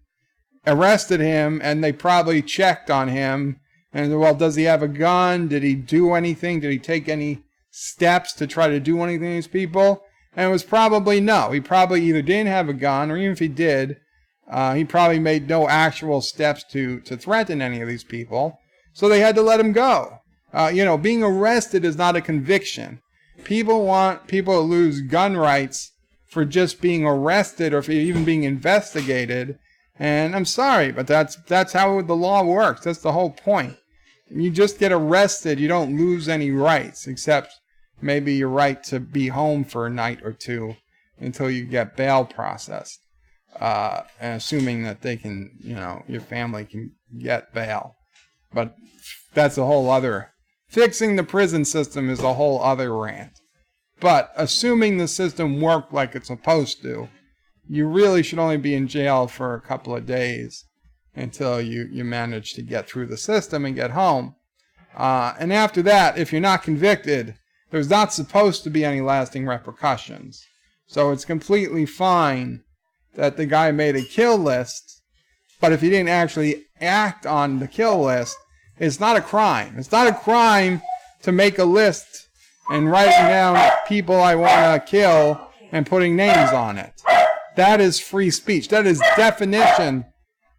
and they probably checked on him. And, well, does he have a gun? Did he do anything? Did he take any steps to try to do anything to these people? And it was probably no. He probably either didn't have a gun, or even if he did, he probably made no actual steps to threaten any of these people. So they had to let him go. Being arrested is not a conviction. People want people to lose gun rights for just being arrested or for even being investigated. And I'm sorry, but that's how the law works. That's the whole point. You just get arrested, you don't lose any rights, except maybe your right to be home for a night or two until you get bail processed. And assuming that they can, your family can get bail. But that's a whole other... Fixing the prison system is a whole other rant. But assuming the system worked like it's supposed to, you really should only be in jail for a couple of days until you manage to get through the system and get home. And after that, if you're not convicted, there's not supposed to be any lasting repercussions. So it's completely fine that the guy made a kill list, but if he didn't actually act on the kill list, it's not a crime. It's not a crime to make a list and writing down people I want to kill and putting names on it. That is free speech. That is definition,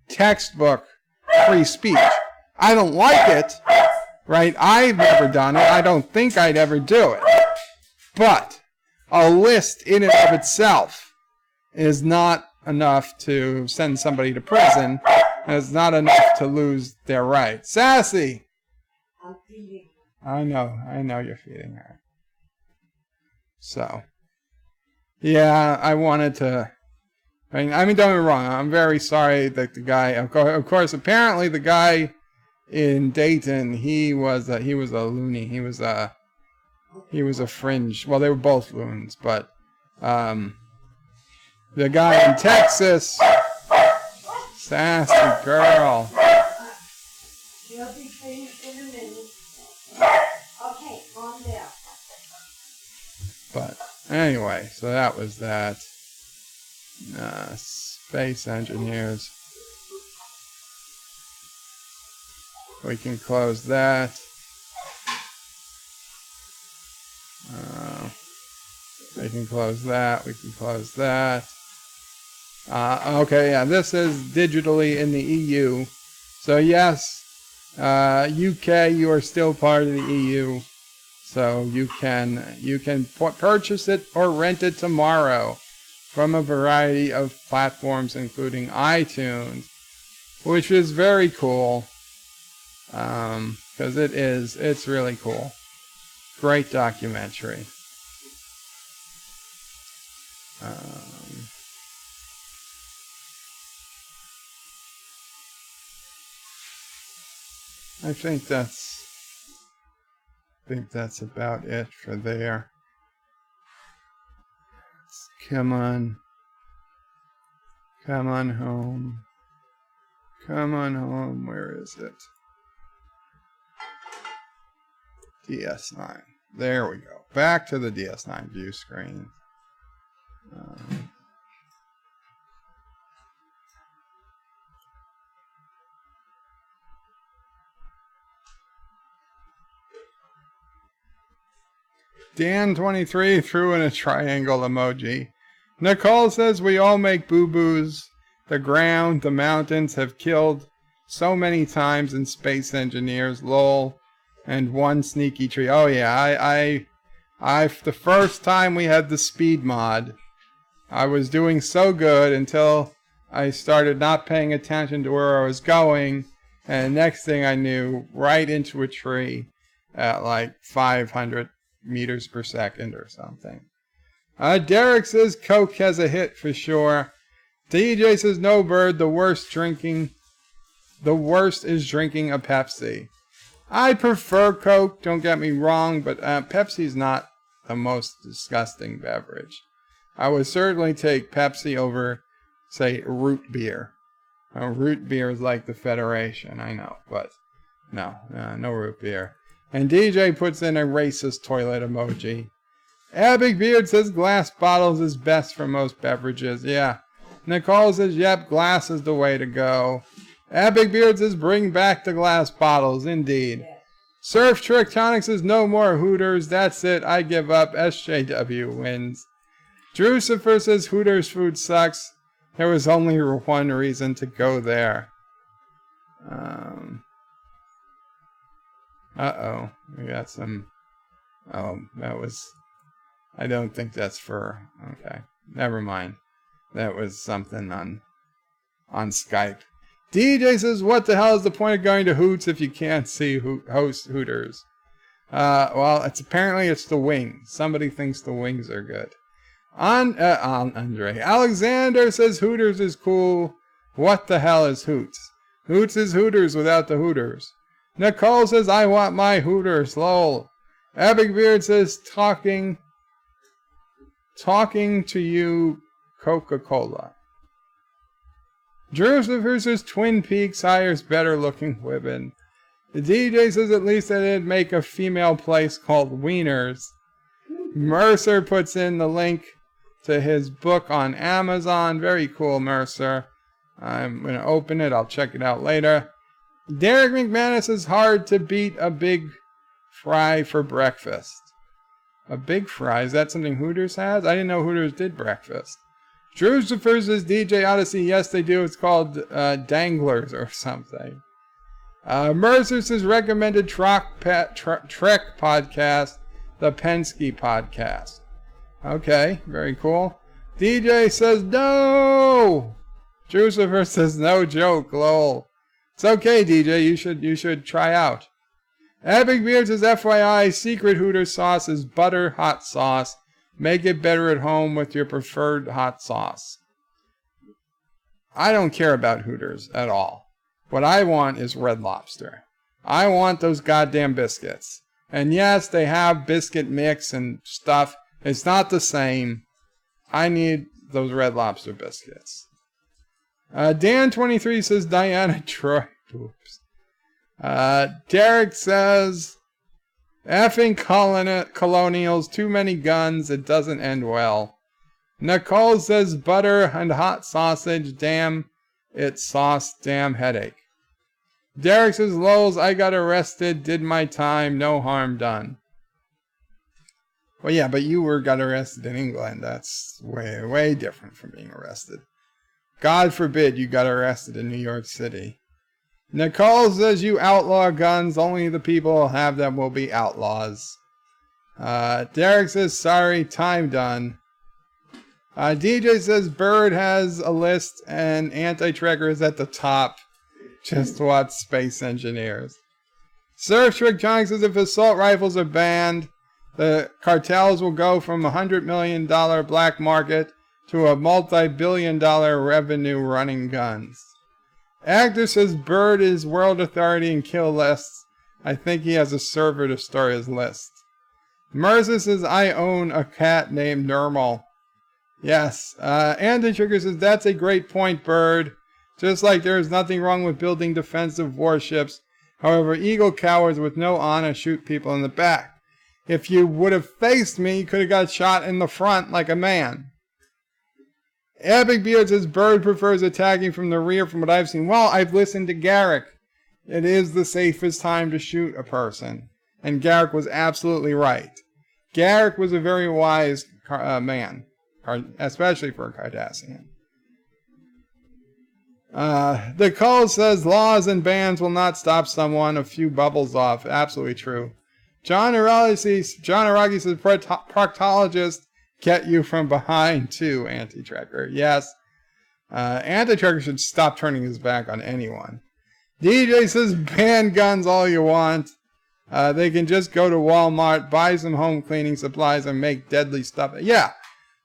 textbook free speech. I don't like it, right? I've never done it. I don't think I'd ever do it. But a list in and of itself is not enough to send somebody to prison. And it's not enough to lose their rights. Sassy! I'm feeding. I know you're feeding her. So, yeah, I wanted to... I mean, don't get me wrong. I'm very sorry that the guy... Of course, apparently the guy in Dayton, he was a loony. He was a fringe... Well, they were both loons, but... the guy in Texas... Sassy girl. She'll be finished in a minute. Okay, calm down. But anyway, so that was that. Space engineers. We can close that. We can close that. We can close that. Okay, yeah, this is digitally in the EU. So yes, UK, you are still part of the EU. So you can purchase it or rent it tomorrow from a variety of platforms, including iTunes, which is very cool. Because it's really cool. Great documentary. I think that's about it for there. Come on. Come on home. Come on home. Where is it? DS9. There we go. Back to the DS9 view screen. Dan23 threw in a triangle emoji. Nicole says we all make boo-boos. The ground, the mountains have killed so many times in Space Engineers, lol. And one sneaky tree. Oh yeah, I the first time we had the speed mod, I was doing so good until I started not paying attention to where I was going, and the next thing I knew, right into a tree at like 500 meters per second or something. Derek says Coke has a hit for sure. DJ says no bird, the worst is drinking a Pepsi. I prefer Coke, don't get me wrong, but Pepsi's not the most disgusting beverage. I would certainly take Pepsi over, say, root beer. Root beer is like the Federation, I know, but no root beer. And DJ puts in a racist toilet emoji. Big Beard says glass bottles is best for most beverages. Yeah. Nicole says, yep, glass is the way to go. Big Beard says, bring back the glass bottles. Indeed. Yes. Surf Trick Tonic says, no more Hooters. That's it. I give up. SJW wins. Drucifer says, Hooters food sucks. There was only one reason to go there. Uh-oh. We got some... Oh, that was... I don't think that's for... Okay. Never mind. That was something on Skype. DJ says, what the hell is the point of going to Hoots if you can't see host Hooters? Well, apparently it's the wings. Somebody thinks the wings are good. Andre. Alexander says Hooters is cool. What the hell is Hoots? Hoots is Hooters without the Hooters. Nicole says, I want my Hooters, lol. Epic Beard says, talking to you, Coca-Cola. Drucifer says, Twin Peaks hires better looking women. The DJ says, at least they didn't make a female place called Wieners. Mercer puts in the link to his book on Amazon. Very cool, Mercer. I'm going to open it. I'll check it out later. Derek McManus says, hard to beat a big fry for breakfast. A big fry? Is that something Hooters has? I didn't know Hooters did breakfast. Drucifer says, DJ Odyssey, yes they do. It's called Danglers or something. Mercer says, recommended Trek podcast, the Penske podcast. Okay, very cool. DJ says, no! Drucifer says, no joke, lol. It's okay, DJ, you should try out. Epic Beard says, FYI, secret Hooters sauce is butter hot sauce. Make it better at home with your preferred hot sauce. I don't care about Hooters at all. What I want is Red Lobster. I want those goddamn biscuits. And yes, they have biscuit mix and stuff. It's not the same. I need those Red Lobster biscuits. Dan23 says Diana Troy. Oops. Derek says, effing colonials, too many guns, it doesn't end well. Nicole says butter and hot sausage, damn, it's sauce, damn headache. Derek says, lols, I got arrested, did my time, no harm done. Well, yeah, but you got arrested in England. That's way, way different from being arrested. God forbid you got arrested in New York City. Nicole says, you outlaw guns. Only the people who have them will be outlaws. Derek says, sorry, time done. DJ says, Bird has a list and Anti-Trekker is at the top. Just watch Space Engineers. Surf Trick John says, if assault rifles are banned, the cartels will go from $100 million black market to a multi-billion-dollar revenue running guns. Actor says Bird is world authority in kill lists. I think he has a server to store his list. Mercer says I own a cat named Normal. Yes. Andy Trigger says, that's a great point, Bird. Just like there is nothing wrong with building defensive warships. However, eagle cowards with no honor shoot people in the back. If you would have faced me, you could have got shot in the front like a man. Epic Beard says, Bird prefers attacking from the rear from what I've seen. Well, I've listened to Garrick. It is the safest time to shoot a person. And Garrick was absolutely right. Garrick was a very wise man, especially for a Cardassian. The call says laws and bans will not stop someone a few bubbles off. Absolutely true. John Aragi says proctologist get you from behind too, Anti-Tracker. Yes. Anti-Tracker should stop turning his back on anyone. DJ says ban guns all you want. They can just go to Walmart, buy some home cleaning supplies, and make deadly stuff. Yeah,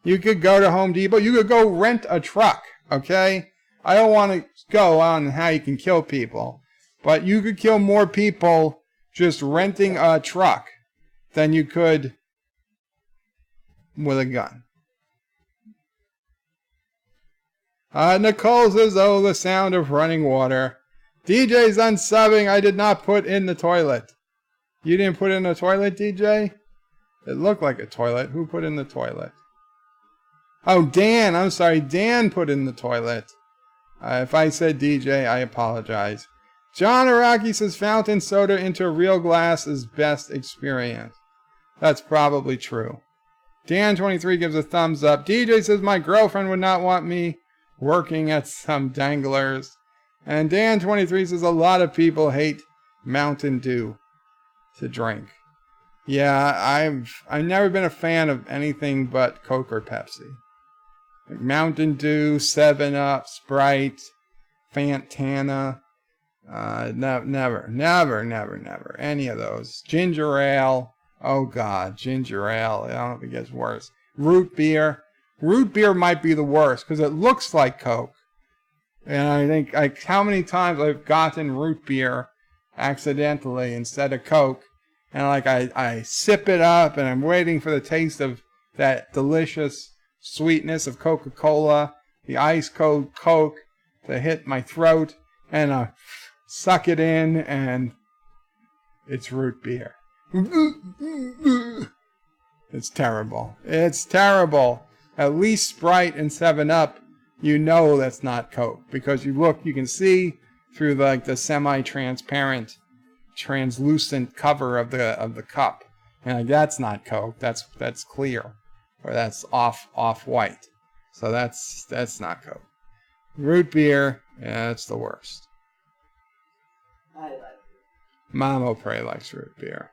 you could go to Home Depot. You could go rent a truck, okay? I don't want to go on how you can kill people, but you could kill more people just renting a truck than you could with a gun. Nicole says, oh, the sound of running water. DJ's unsubbing. I did not put in the toilet. You didn't put in the toilet, DJ? It looked like a toilet. Who put in the toilet? Oh, Dan. I'm sorry. Dan put in the toilet. If I said DJ, I apologize. John Araki says fountain soda into real glass is best experience. That's probably true. Dan23 gives a thumbs up. DJ says my girlfriend would not want me working at some danglers. And Dan23 says a lot of people hate Mountain Dew to drink. Yeah, I've never been a fan of anything but Coke or Pepsi. Like Mountain Dew, 7-Up, Sprite, Fantana. Never. Any of those. Ginger ale. Oh, God. Ginger ale. I don't know if it gets worse. Root beer. Root beer might be the worst because it looks like Coke. And I think, like, how many times I've gotten root beer accidentally instead of Coke. And, like, I sip it up and I'm waiting for the taste of that delicious sweetness of Coca-Cola, the ice cold Coke to hit my throat, and I suck it in, and it's root beer. It's terrible. It's terrible. At least Sprite and 7-Up, you know that's not Coke, because you look, you can see through the semi-transparent, translucent cover of the cup, and like, that's not Coke. That's clear. Or that's off-white. So that's not Coke. Root beer, yeah, that's the worst. I like it. Mamo Prey likes root beer.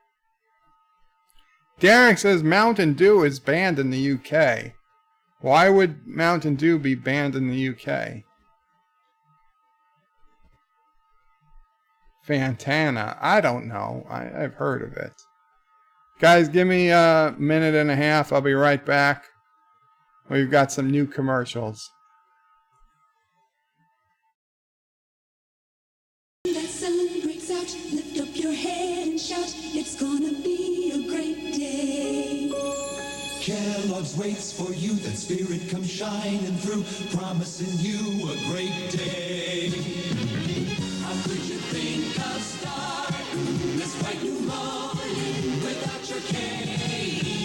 Derek says Mountain Dew is banned in the UK. Why would Mountain Dew be banned in the UK? Fantana, I don't know. I've heard of it. Guys, give me a minute and a half. I'll be right back. We've got some new commercials. That sun breaks out, lift up your head and shout, it's gonna be a great day. Kellogg's waits for you, that spirit comes shining through, promising you a great day. How could you think of starting this bright new morning without your K-double-L?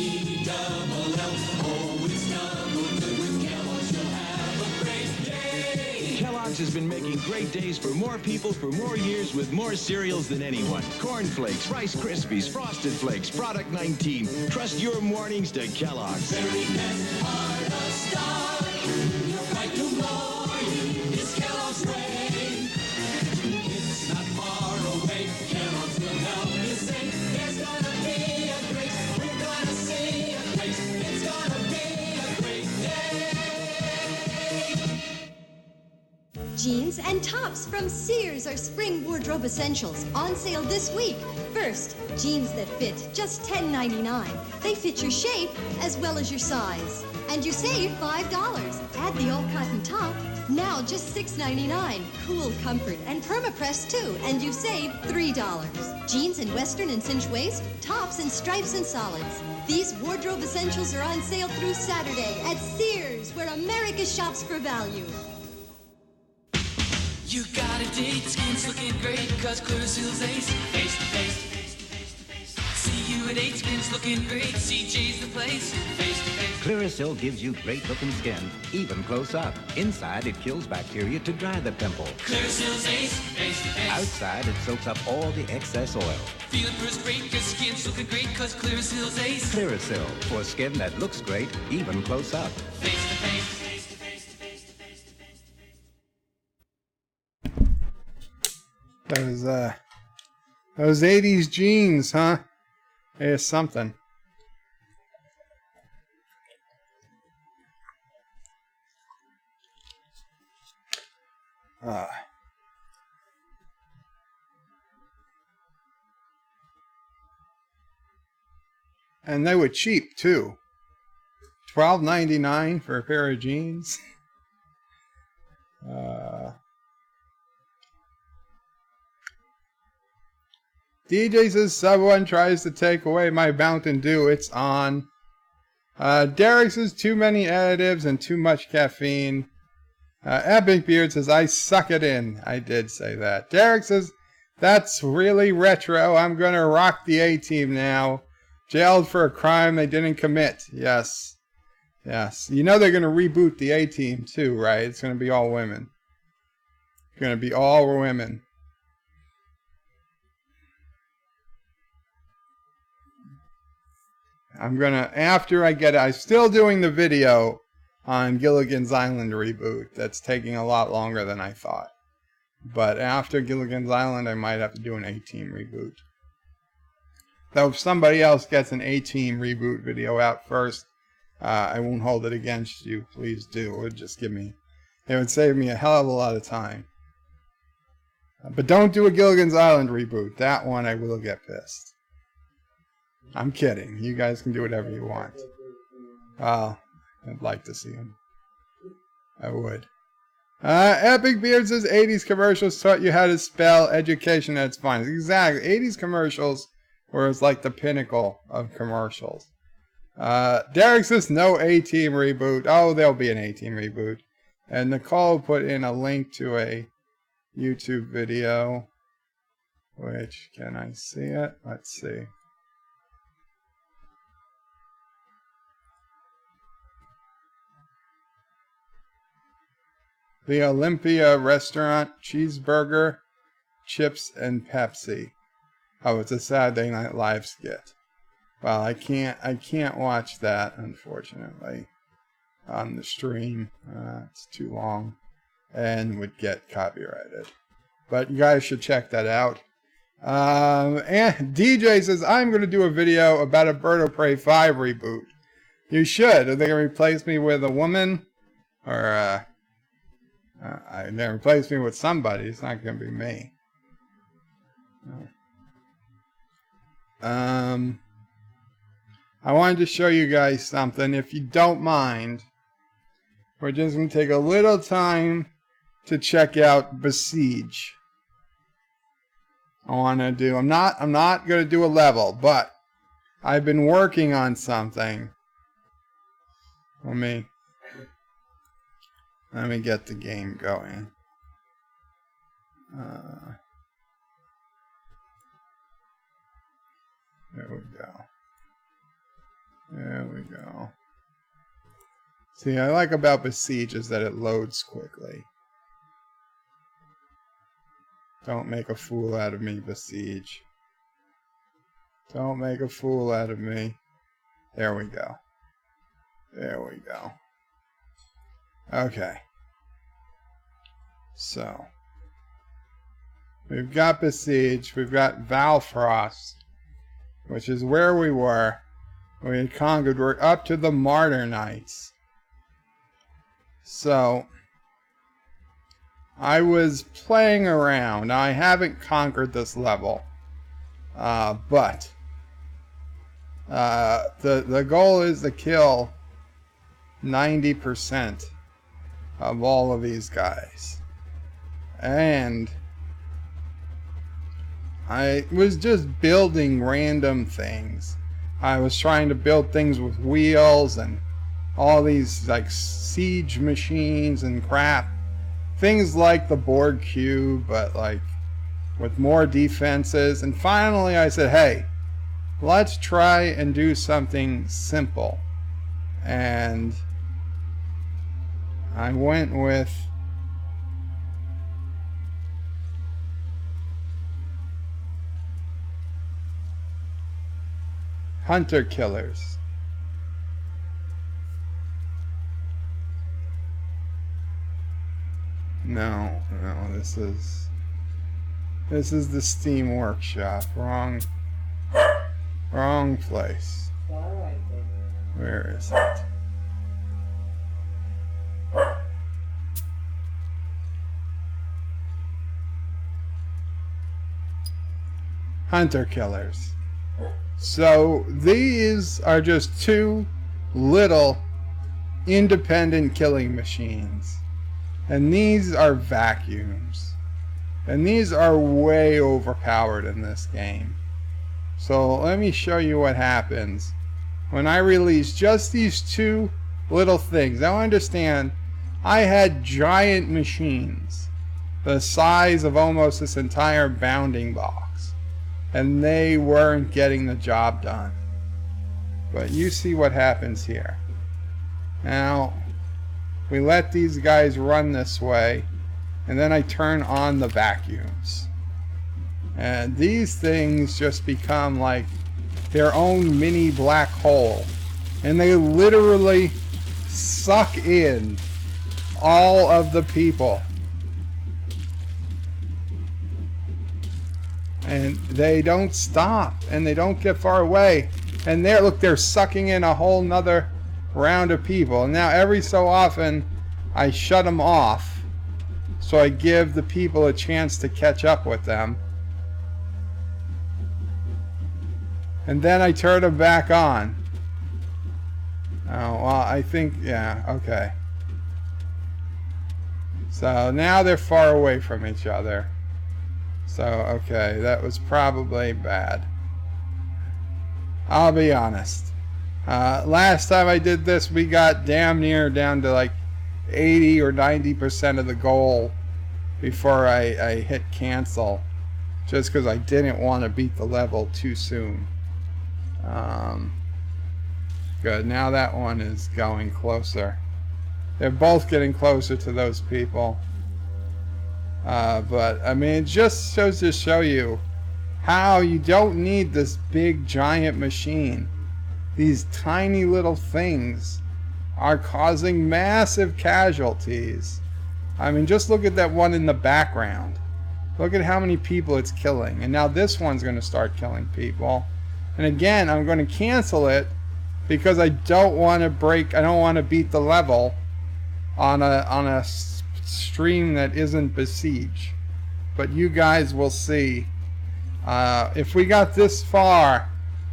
Oh, it's double good with Kellogg's, you'll have a great day. Kellogg's has been making great days for more people for more years with more cereals than anyone. Corn Flakes, Rice Krispies, Frosted Flakes, Product 19. Trust your mornings to Kellogg's. Very best part of starting your bright new morning is Kellogg's way. It's not far away. Kellogg's will help you say there's gonna be a great, we're gonna see a great, it's gonna be a great day. Jeans and tops from Sears are spring wardrobe essentials on sale this week. First, jeans that fit, just $10.99. They fit your shape as well as your size. And you save $5. Add the all-cotton top, now just $6.99. Cool comfort and perma-press too, and you save $3. Jeans in western and cinch waist, tops in stripes and solids. These wardrobe essentials are on sale through Saturday at Sears, where America shops for value. You got a date, skin's looking great, cause Clearasil's ace. Face to face. See you at 8, skin's looking great, CJ's the place. Face to face. Clearasil gives you great-looking skin, even close up. Inside, it kills bacteria to dry the pimple. Clearasil's ace. Face to face. Outside, it soaks up all the excess oil. Feeling first rate, cause skin's looking great, cause Clearasil's ace. Clearasil, for skin that looks great, even close up. Face to face. Those 80s jeans, huh? It's something. And they were cheap too. $12.99 for a pair of jeans. DJ says someone tries to take away my Mountain Dew. It's on. Derek says too many additives and too much caffeine. Epic Beard says I suck it in. I did say that. Derek says that's really retro. I'm gonna rock the A-Team now. Jailed for a crime they didn't commit. Yes. Yes. You know they're gonna reboot the A-Team too, right? It's gonna be all women. It's gonna be all women. I'm gonna, after I get it, I'm still doing the video on Gilligan's Island reboot. That's taking a lot longer than I thought. But after Gilligan's Island, I might have to do an A-Team reboot. Though if somebody else gets an A-Team reboot video out first, I won't hold it against you. Please do. It would just give me, it would save me a hell of a lot of time. But don't do a Gilligan's Island reboot. That one I will get pissed. I'm kidding. You guys can do whatever you want. I'd like to see him. I would. Epic Beard says 80s commercials taught you how to spell education at its finest. Exactly. 80s commercials were like the pinnacle of commercials. Derek says no A-Team reboot. Oh, there'll be an A-Team reboot. And Nicole put in a link to a YouTube video. Which, can I see it? Let's see. The Olympia restaurant, cheeseburger, chips, and Pepsi. Oh, it's a Saturday Night Live skit. Well, I can't watch that, unfortunately, on the stream. It's too long and would get copyrighted. But you guys should check that out. And DJ says, I'm going to do a video about a Bird of Prey 5 reboot. You should. Are they going to replace me with a woman? Or, they replace me with somebody. It's not going to be me. No. I wanted to show you guys something. If you don't mind, we're just going to take a little time to check out Besiege. I'm not going to do a level, but I've been working on something. Let me get the game going. There we go. There we go. See, I like about Besiege is that it loads quickly. Don't make a fool out of me, Besiege. Don't make a fool out of me. There we go. There we go. Okay. So, we've got Besiege, we've got Valfrost, which is where we were. We had conquered, we're up to the Martyr Knights. So, I was playing around. I haven't conquered this level. But, the goal is to kill 90% of all of these guys. And I was just building random things. I was trying to build things with wheels and all these like siege machines and crap. Things like the Borg cube, but like with more defenses. And finally I said, hey, let's try and do something simple. And I went with hunter killers. No, this is the Steam Workshop. Wrong place. Alright then. Where is it? Hunter killers. So these are just two little independent killing machines. And these are vacuums. And these are way overpowered in this game. So let me show you what happens when I release just these two little things. Now understand, I had giant machines the size of almost this entire bounding box, and they weren't getting the job done. But you see what happens here. Now we let these guys run this way, and then I turn on the vacuums, and these things just become like their own mini black hole, and they literally suck in all of the people, and they don't stop, and they don't get far away. And there, look, they're sucking in a whole nother round of people. And now every so often I shut them off, so I give the people a chance to catch up with them, and then I turn them back on. Oh, well, I think, yeah, okay. So now they're far away from each other. So, okay, that was probably bad. I'll be honest. Last time I did this, we got damn near down to like 80 or 90% of the goal before I hit cancel, just because I didn't want to beat the level too soon. Good, now that one is going closer. They're both getting closer to those people. But I mean, it just shows to show you how you don't need this big giant machine. These tiny little things are causing massive casualties. I mean, just look at that one in the background. Look at how many people it's killing. And now this one's going to start killing people. And again, I'm going to cancel it because I don't want to beat the level on a stream that isn't Besiege. But you guys will see. If we got this far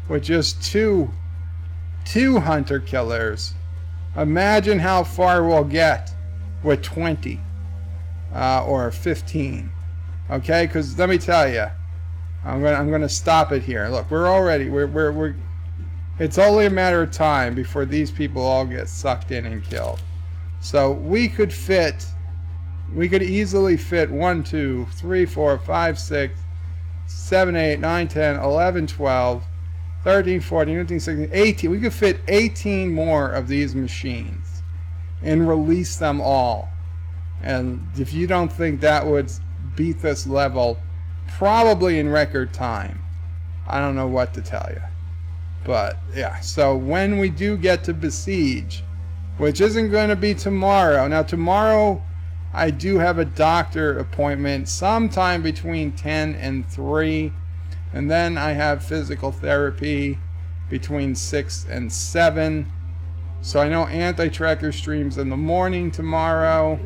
with just two hunter killers, imagine how far we'll get with 20 or 15. Okay, because let me tell you, I'm gonna stop it here. Look, we're it's only a matter of time before these people all get sucked in and killed. So we could easily fit 1, 2, 3, 4, 5, 6, 7, 8, 9, 10, 11, 12, 13, 14, 15, 16, 18. We could fit 18 more of these machines and release them all. And if you don't think that would beat this level, probably in record time, I don't know what to tell you. But yeah, so when we do get to Besiege, which isn't going to be tomorrow. Now tomorrow I do have a doctor appointment sometime between 10 and 3. And then I have physical therapy between 6 and 7. So I know Anti-Tracker streams in the morning tomorrow.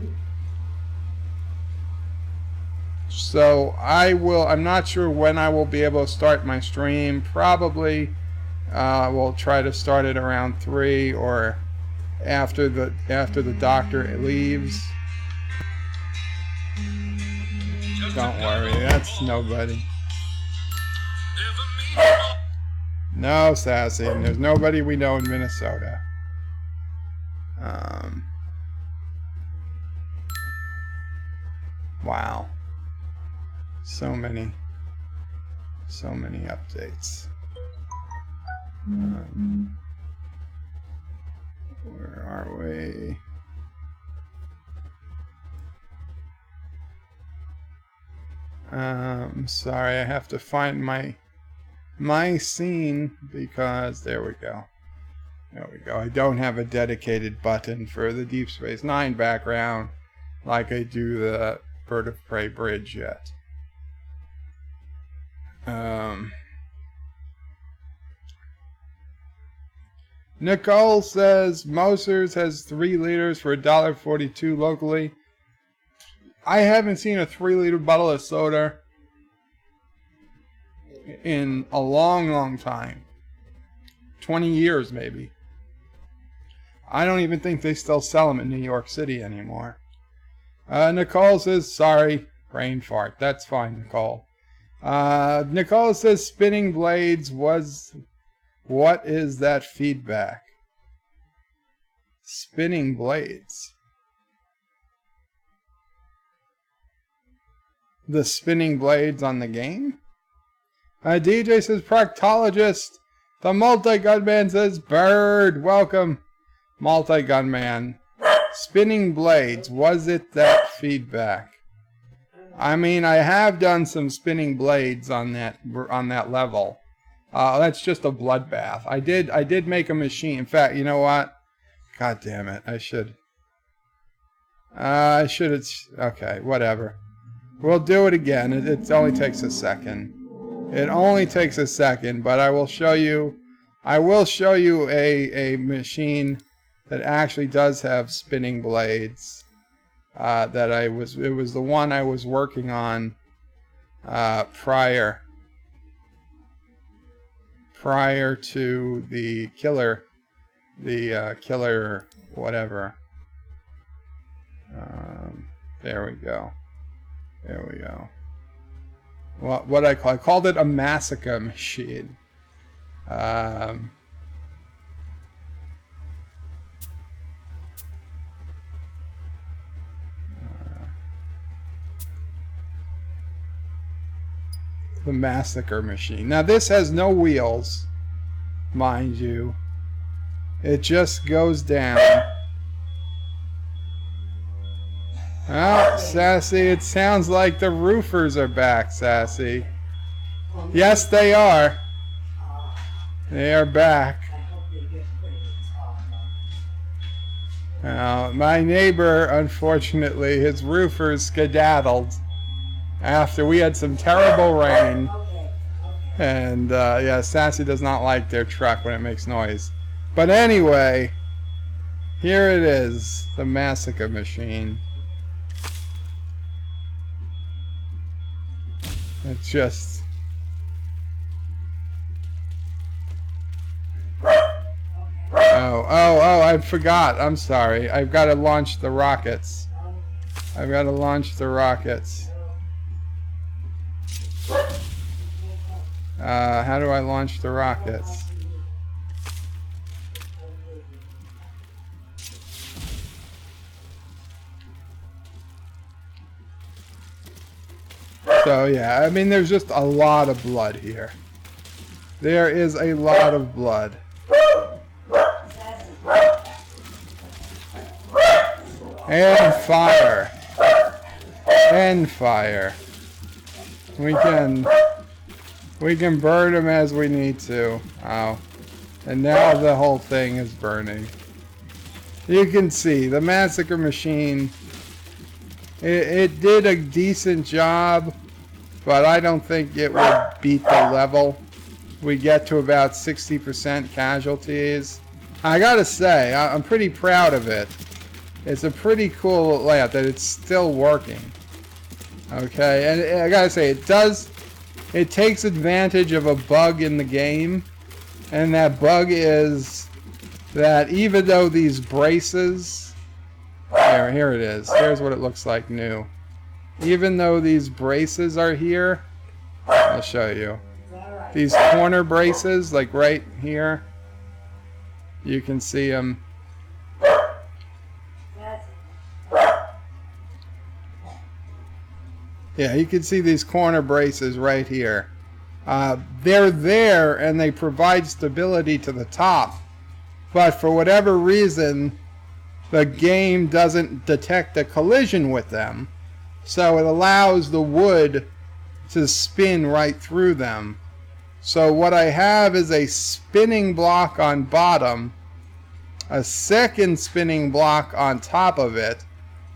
So I'm not sure when I will be able to start my stream. Probably we'll try to start it around 3 or after the doctor leaves. Don't worry, that's nobody. No, Sassy. There's nobody we know in Minnesota. Wow. So many updates. Where are we? Sorry, I have to find my scene because there we go. There we go. I don't have a dedicated button for the Deep Space Nine background like I do the Bird of Prey bridge yet. Nicole says Moser's has 3 liters for $1.42 locally. I haven't seen a 3-liter bottle of soda in a long time. 20 years maybe. I don't even think they still sell them in New York City anymore. Nicole says, sorry, brain fart. That's fine, Nicole. Nicole says spinning blades was... What is that feedback? Spinning blades. The spinning blades on the game? DJ says proctologist. The multi-gunman says bird. Welcome, multi-gunman. Spinning blades. Was it that feedback? I mean, I have done some spinning blades on that level. That's just a bloodbath. I did make a machine. In fact, you know what? God damn it. I should. Okay, whatever. We'll do it again. It only takes a second. It only takes a second, but I will show you. I will show you a machine that actually does have spinning blades. It was the one I was working on prior to the killer whatever. There we go. What I called it a massacre machine. The massacre machine. Now this has no wheels, mind you. It just goes down. Oh, Sassy, it sounds like the roofers are back, Sassy. Yes, they are. They are back. My neighbor, unfortunately, his roofers skedaddled after we had some terrible rain. And, yeah, Sassy does not like their truck when it makes noise. But anyway, here it is, the massacre machine. It's just... Oh, I forgot. I'm sorry. I've got to launch the rockets. How do I launch the rockets? So yeah, I mean there's just a lot of blood here. There is a lot of blood. And fire. And fire. We can burn them as we need to. Oh. And now the whole thing is burning. You can see the massacre machine. It did a decent job, but I don't think it would beat the level. We get to about 60% casualties. I gotta say, I'm pretty proud of it. It's a pretty cool layout that it's still working. Okay, and I gotta say, it takes advantage of a bug in the game, and that bug is that even though these braces, here it is, here's what it looks like new. Even though these braces are here, I'll show you. these corner braces, like right here. You can see them. Yeah, you can see these corner braces right here. They're there and they provide stability to the top. But for whatever reason, the game doesn't detect a collision with them. So it allows the wood to spin right through them. So what I have is a spinning block on bottom, a second spinning block on top of it,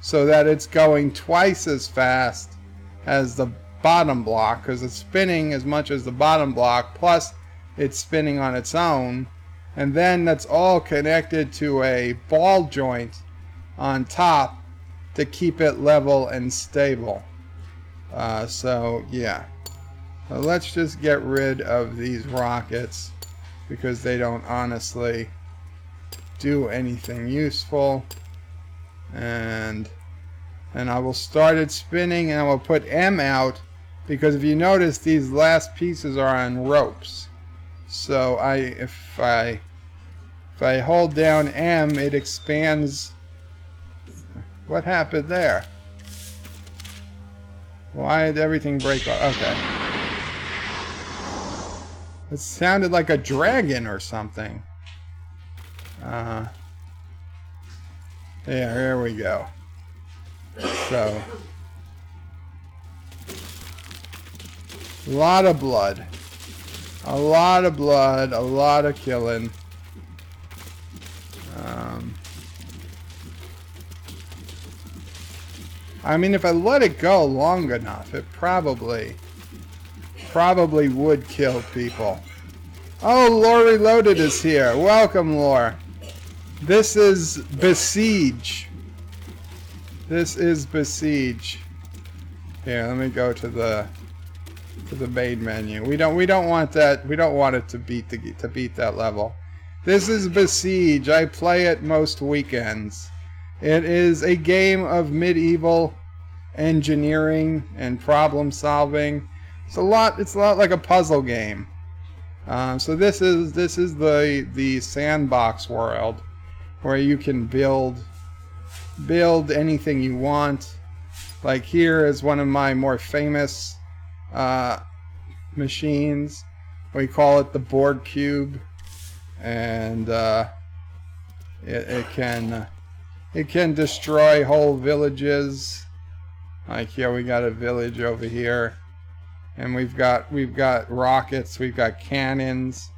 so that it's going twice as fast as the bottom block, because it's spinning as much as the bottom block, plus it's spinning on its own. And then that's all connected to a ball joint on top to keep it level and stable. So yeah, so let's just get rid of these rockets because they don't honestly do anything useful. And I will start it spinning, and I will put M out because if you notice, these last pieces are on ropes. So if I hold down M, it expands. What happened there? Why did everything break off? Okay. It sounded like a dragon or something. Yeah, here we go. So, a lot of blood. A lot of blood, a lot of killing. I mean, if I let it go long enough, it probably would kill people. Oh, Lore Reloaded is here. Welcome, Lore. This is Besiege. This is Besiege. Here, let me go to the main menu. We don't want that. We don't want it to beat that level. This is Besiege. I play it most weekends. It is a game of medieval engineering and problem solving. It's a lot like a puzzle game. So this is the sandbox world where you can build anything you want. Like here is one of my more famous machines. We call it the board cube, and it can destroy whole villages. Like here, we got a village over here, and we've got rockets, we've got cannons,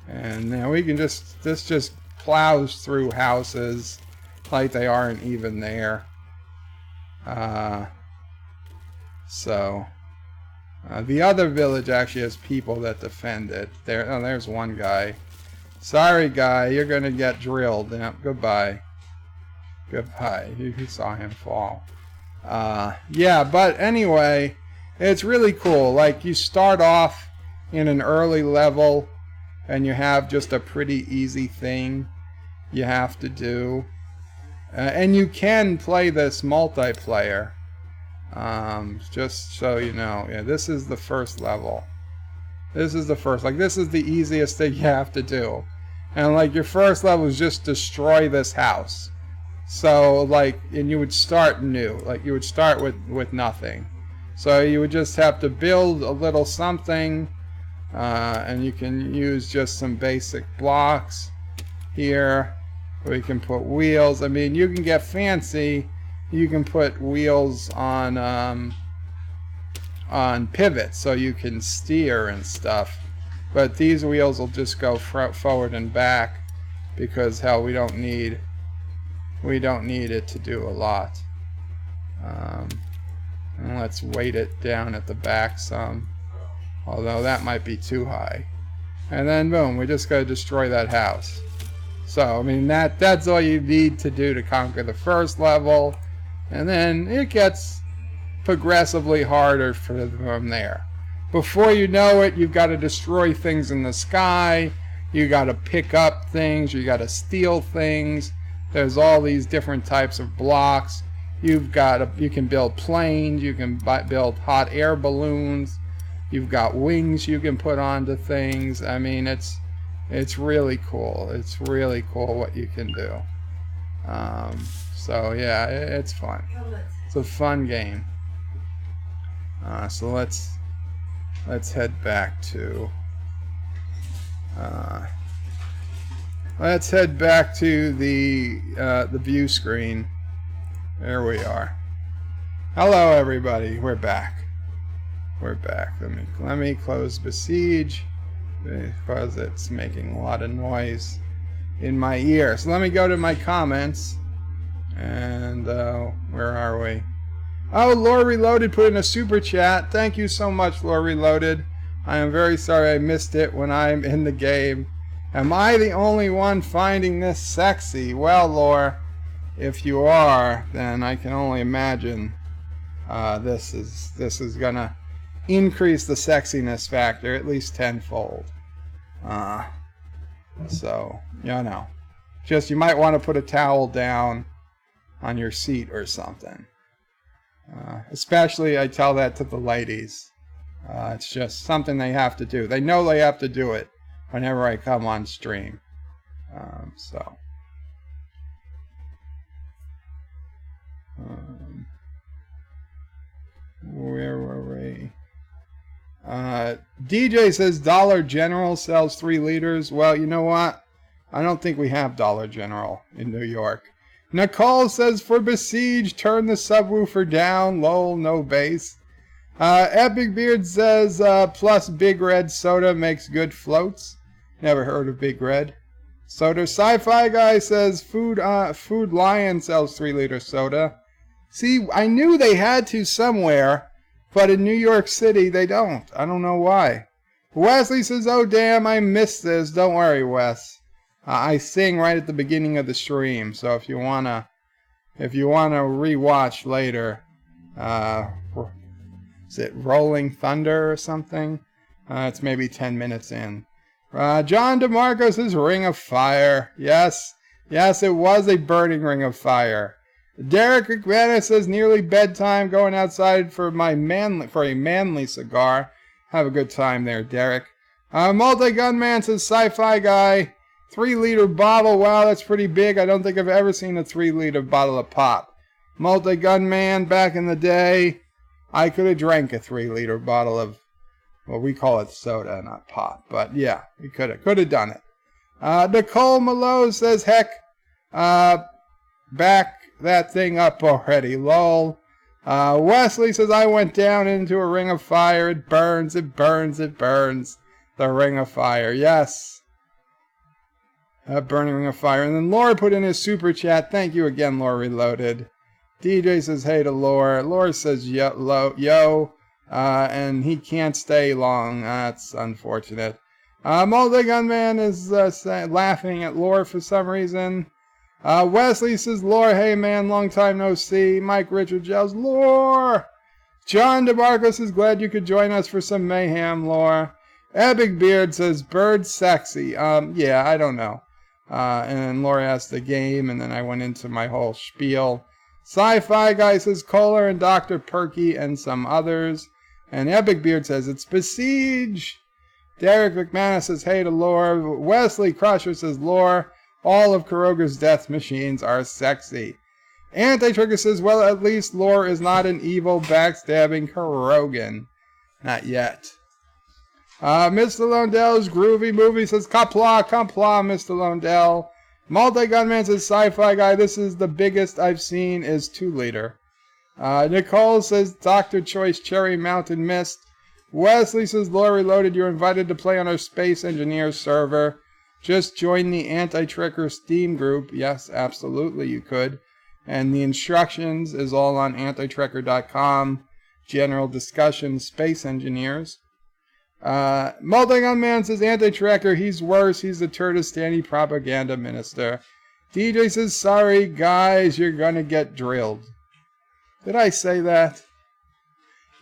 and now we can this just plows through houses like they aren't even there. The other village actually has people that defend it. There's one guy. Sorry, guy, you're gonna get drilled. Yeah, goodbye. Goodbye. You saw him fall. Yeah, but anyway, it's really cool. Like, you start off in an early level, and you have just a pretty easy thing you have to do. And you can play this multiplayer. Just so you know. Yeah, this is the first level. This is the first. Like, this is the easiest thing you have to do. And, like, your first level is just destroy this house. So, like, and you would start new. Like, you would start with nothing. So you would just have to build a little something. And you can use just some basic blocks here. We can put wheels. I mean, you can get fancy. You can put wheels on pivots so you can steer and stuff. But these wheels will just go forward and back because, hell, we don't need it to do a lot. And let's weight it down at the back some, although that might be too high. And then boom, we just gotta destroy that house. So I mean, that's all you need to do to conquer the first level, and then it gets progressively harder from there. Before you know it, you've got to destroy things in the sky, you got to pick up things, you got to steal things. There's all these different types of blocks. You can build planes, you can build hot air balloons, You've got wings you can put onto things. I mean, it's really cool. It's really cool what you can do. So yeah, it's fun. It's a fun game. So let's head back to the view screen. There we are. Hello everybody, we're back. Let me close Besiege because it's making a lot of noise in my ear. So let me go to my comments. And where are we? Oh, Lore Reloaded put in a super chat. Thank you so much, Lore Reloaded. I am very sorry I missed it when I'm in the game. Am I the only one finding this sexy? Well, Lore, if you are, then I can only imagine this is gonna increase the sexiness factor at least tenfold. So, you know, just you might want to put a towel down on your seat or something. Especially I tell that to the ladies. It's just something they have to do. They know they have to do it whenever I come on stream. Where were we? DJ says Dollar General sells 3 liters. Well, you know what? I don't think we have Dollar General in New York. Nicole says for Besiege, turn the subwoofer down. Lol, no bass. Epic Beard says plus Big Red soda makes good floats. Never heard of Big Red soda. Sci-Fi Guy says Food Lion sells 3-liter soda. See, I knew they had to somewhere, but in New York City they don't. I don't know why. Wesley says, oh damn, I missed this. Don't worry, Wes. I sing right at the beginning of the stream, so if you wanna rewatch later, is it Rolling Thunder or something? It's maybe 10 minutes in. John DeMarco says Ring of Fire. Yes, it was a burning ring of fire. Derek McManus says nearly bedtime. Going outside for a manly cigar. Have a good time there, Derek. Multi-Gunman says Sci-Fi Guy. 3-liter bottle. Wow, that's pretty big. I don't think I've ever seen a 3-liter bottle of pop. Multi-Gunman, back in the day, I could have drank a 3-liter bottle of, well, we call it soda, not pop. But yeah, we could have done it. Nicole Malone says, heck, back that thing up already. Lol. Wesley says, I went down into a ring of fire. It burns, it burns, it burns. The ring of fire. Yes. Burning ring of fire. And then Laura put in his super chat. Thank you again, Laura Reloaded. DJ says hey to Laura. Laura says yo. And he can't stay long. That's unfortunate. Multi-Gunman is laughing at Laura for some reason. Wesley says, Laura, hey man, long time no see. Mike Richards yells, Laura! John DeMarco says, glad you could join us for some mayhem, Laura. Epic Beard says, bird sexy. Yeah, I don't know. And Laura asked the game, and then I went into my whole spiel. Sci-Fi Guy says, Kohler and Dr. Perky and some others. And Epic Beard says, it's Besiege. Derek McManus says, hey to Laura. Wesley Crusher says, Laura, all of Caroga's death machines are sexy. Anti-Trigger says, well, at least Laura is not an evil, backstabbing Carogan. Not yet. Mr. Londell's Groovy Movie says, Qapla, Mr. Londell. Multi-Gunman says, Sci-Fi Guy, this is the biggest I've seen is 2-liter. Nicole says, Dr. Choice Cherry Mountain Mist. Wesley says, Laura Reloaded, you're invited to play on our Space Engineers server. Just join the Anti-Tricker Steam group. Yes, absolutely, you could. And the instructions is all on antitracker.com. General discussion, Space Engineers. Multi-Gunman says, Anti-Tracker, he's worse. He's the Turtistani propaganda minister. DJ says, sorry, guys, you're gonna get drilled. Did I say that?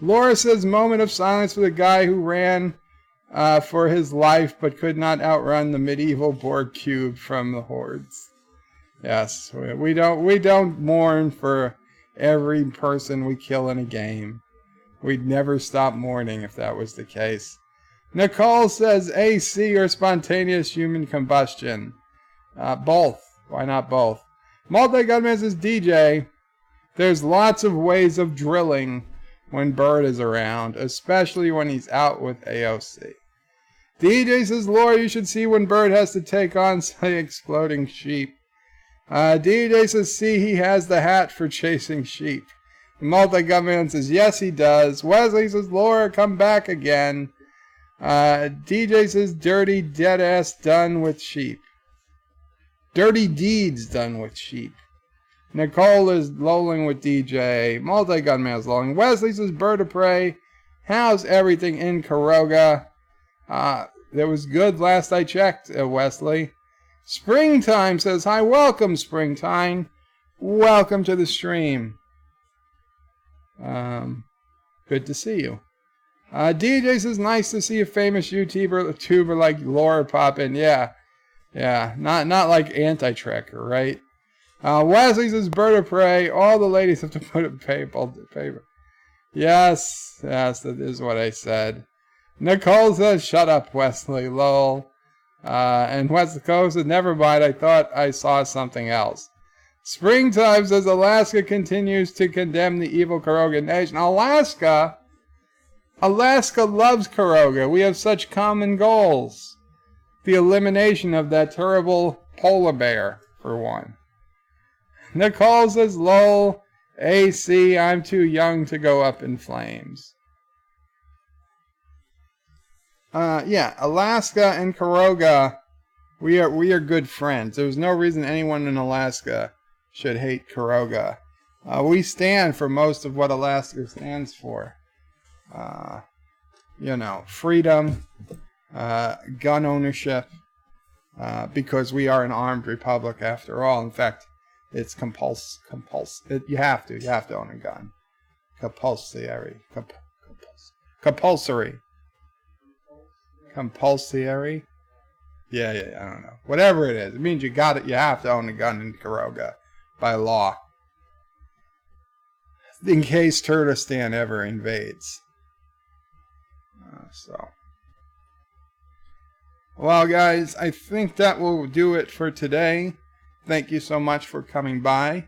Laura says, moment of silence for the guy who ran for his life but could not outrun the medieval Borg cube from the hordes. Yes, we don't mourn for every person we kill in a game. We'd never stop mourning if that was the case. Nicole says AC or spontaneous human combustion. Both. Why not both? Multi-Gunman says DJ. There's lots of ways of drilling when Bird is around, especially when he's out with AOC. DJ says, Laura, you should see when Bird has to take on, say, exploding sheep. DJ says, see, he has the hat for chasing sheep. Multi-Gunman says, yes, he does. Wesley says, Laura, come back again. DJ says, dirty dead-ass done with sheep. Dirty deeds done with sheep. Nicole is lolling with DJ. Multi-Gunman is lolling. Wesley says, Bird of Prey. How's everything in Caroga? That was good last I checked, Wesley. Springtime says, hi, welcome, Springtime. Welcome to the stream. Good to see you. DJ says, nice to see a famous YouTuber like Laura pop in. Yeah. Not like Anti-Tracker, right? Wesley says, Bird of Prey. All the ladies have to put it paper. Yes, that is what I said. Nicole says, shut up, Wesley, lol. And Wesley says, never mind, I thought I saw something else. Springtime says, Alaska continues to condemn the evil Caroga nation. Alaska loves Caroga. We have such common goals. The elimination of that terrible polar bear, for one. Nicole says, lol, AC, I'm too young to go up in flames. Alaska and Caroga, we are good friends. There's no reason anyone in Alaska should hate Caroga. We stand for most of what Alaska stands for. Freedom, gun ownership, because we are an armed republic after all. In fact, it's you have to own a gun. Compulsory. Yeah, I don't know. Whatever it is, it means you have to own a gun in Caroga by law. In case Turkestan ever invades. Well, guys, I think that will do it for today. Thank you so much for coming by.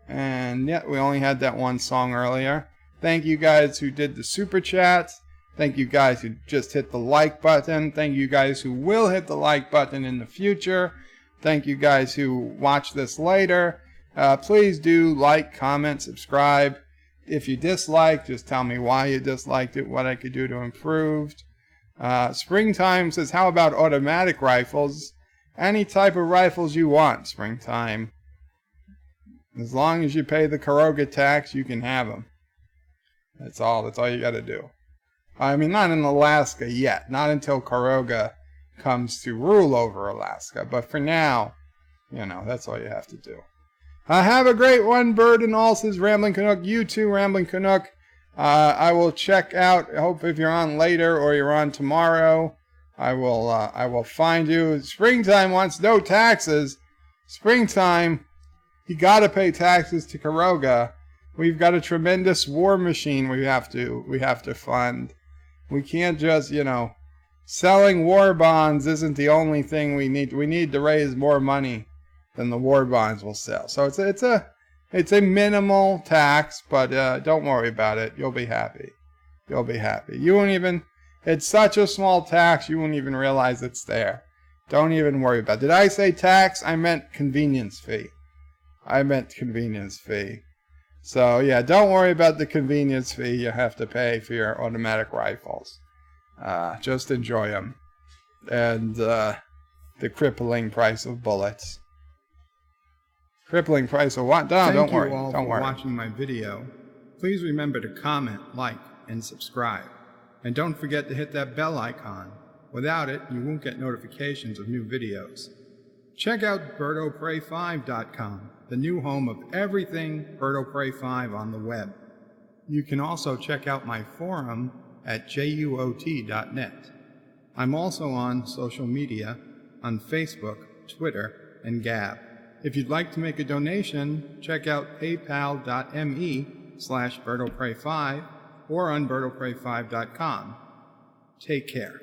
And yeah, we only had that one song earlier. Thank you guys who did the super chats. Thank you guys who just hit the like button. Thank you guys who will hit the like button in the future. Thank you guys who watch this later. Please do like, comment, subscribe. If you dislike, just tell me why you disliked it, what I could do to improve. Springtime says, how about automatic rifles? Any type of rifles you want, Springtime. As long as you pay the Caroga tax, you can have them. That's all you got to do. I mean, not in Alaska yet. Not until Caroga comes to rule over Alaska. But for now, that's all you have to do. Have a great one, Bird and all, says Rambling Canuck. You too, Rambling Canuck. I will check out. I hope if you're on later or you're on tomorrow, I will find you. Springtime wants no taxes. Springtime, you got to pay taxes to Caroga. We've got a tremendous war machine we have to fund. We can't just, selling war bonds isn't the only thing we need. We need to raise more money than the war bonds will sell. So it's a minimal tax, but don't worry about it. You'll be happy. You won't even. It's such a small tax you won't even realize it's there. Don't even worry about it. Did I say tax? I meant convenience fee. So, yeah, don't worry about the convenience fee you have to pay for your automatic rifles. Just enjoy them. And the crippling price of bullets. Crippling price of what? Don't worry. Thank you all for watching my video. Please remember to comment, like, and subscribe. And don't forget to hit that bell icon. Without it, you won't get notifications of new videos. Check out BirdOPrey5.com, the new home of everything BirdOPrey5 on the web. You can also check out my forum at juot.net. I'm also on social media, on Facebook, Twitter, and Gab. If you'd like to make a donation, check out paypal.me/BirdOPrey5 or on BirdoPrey5.com. Take care.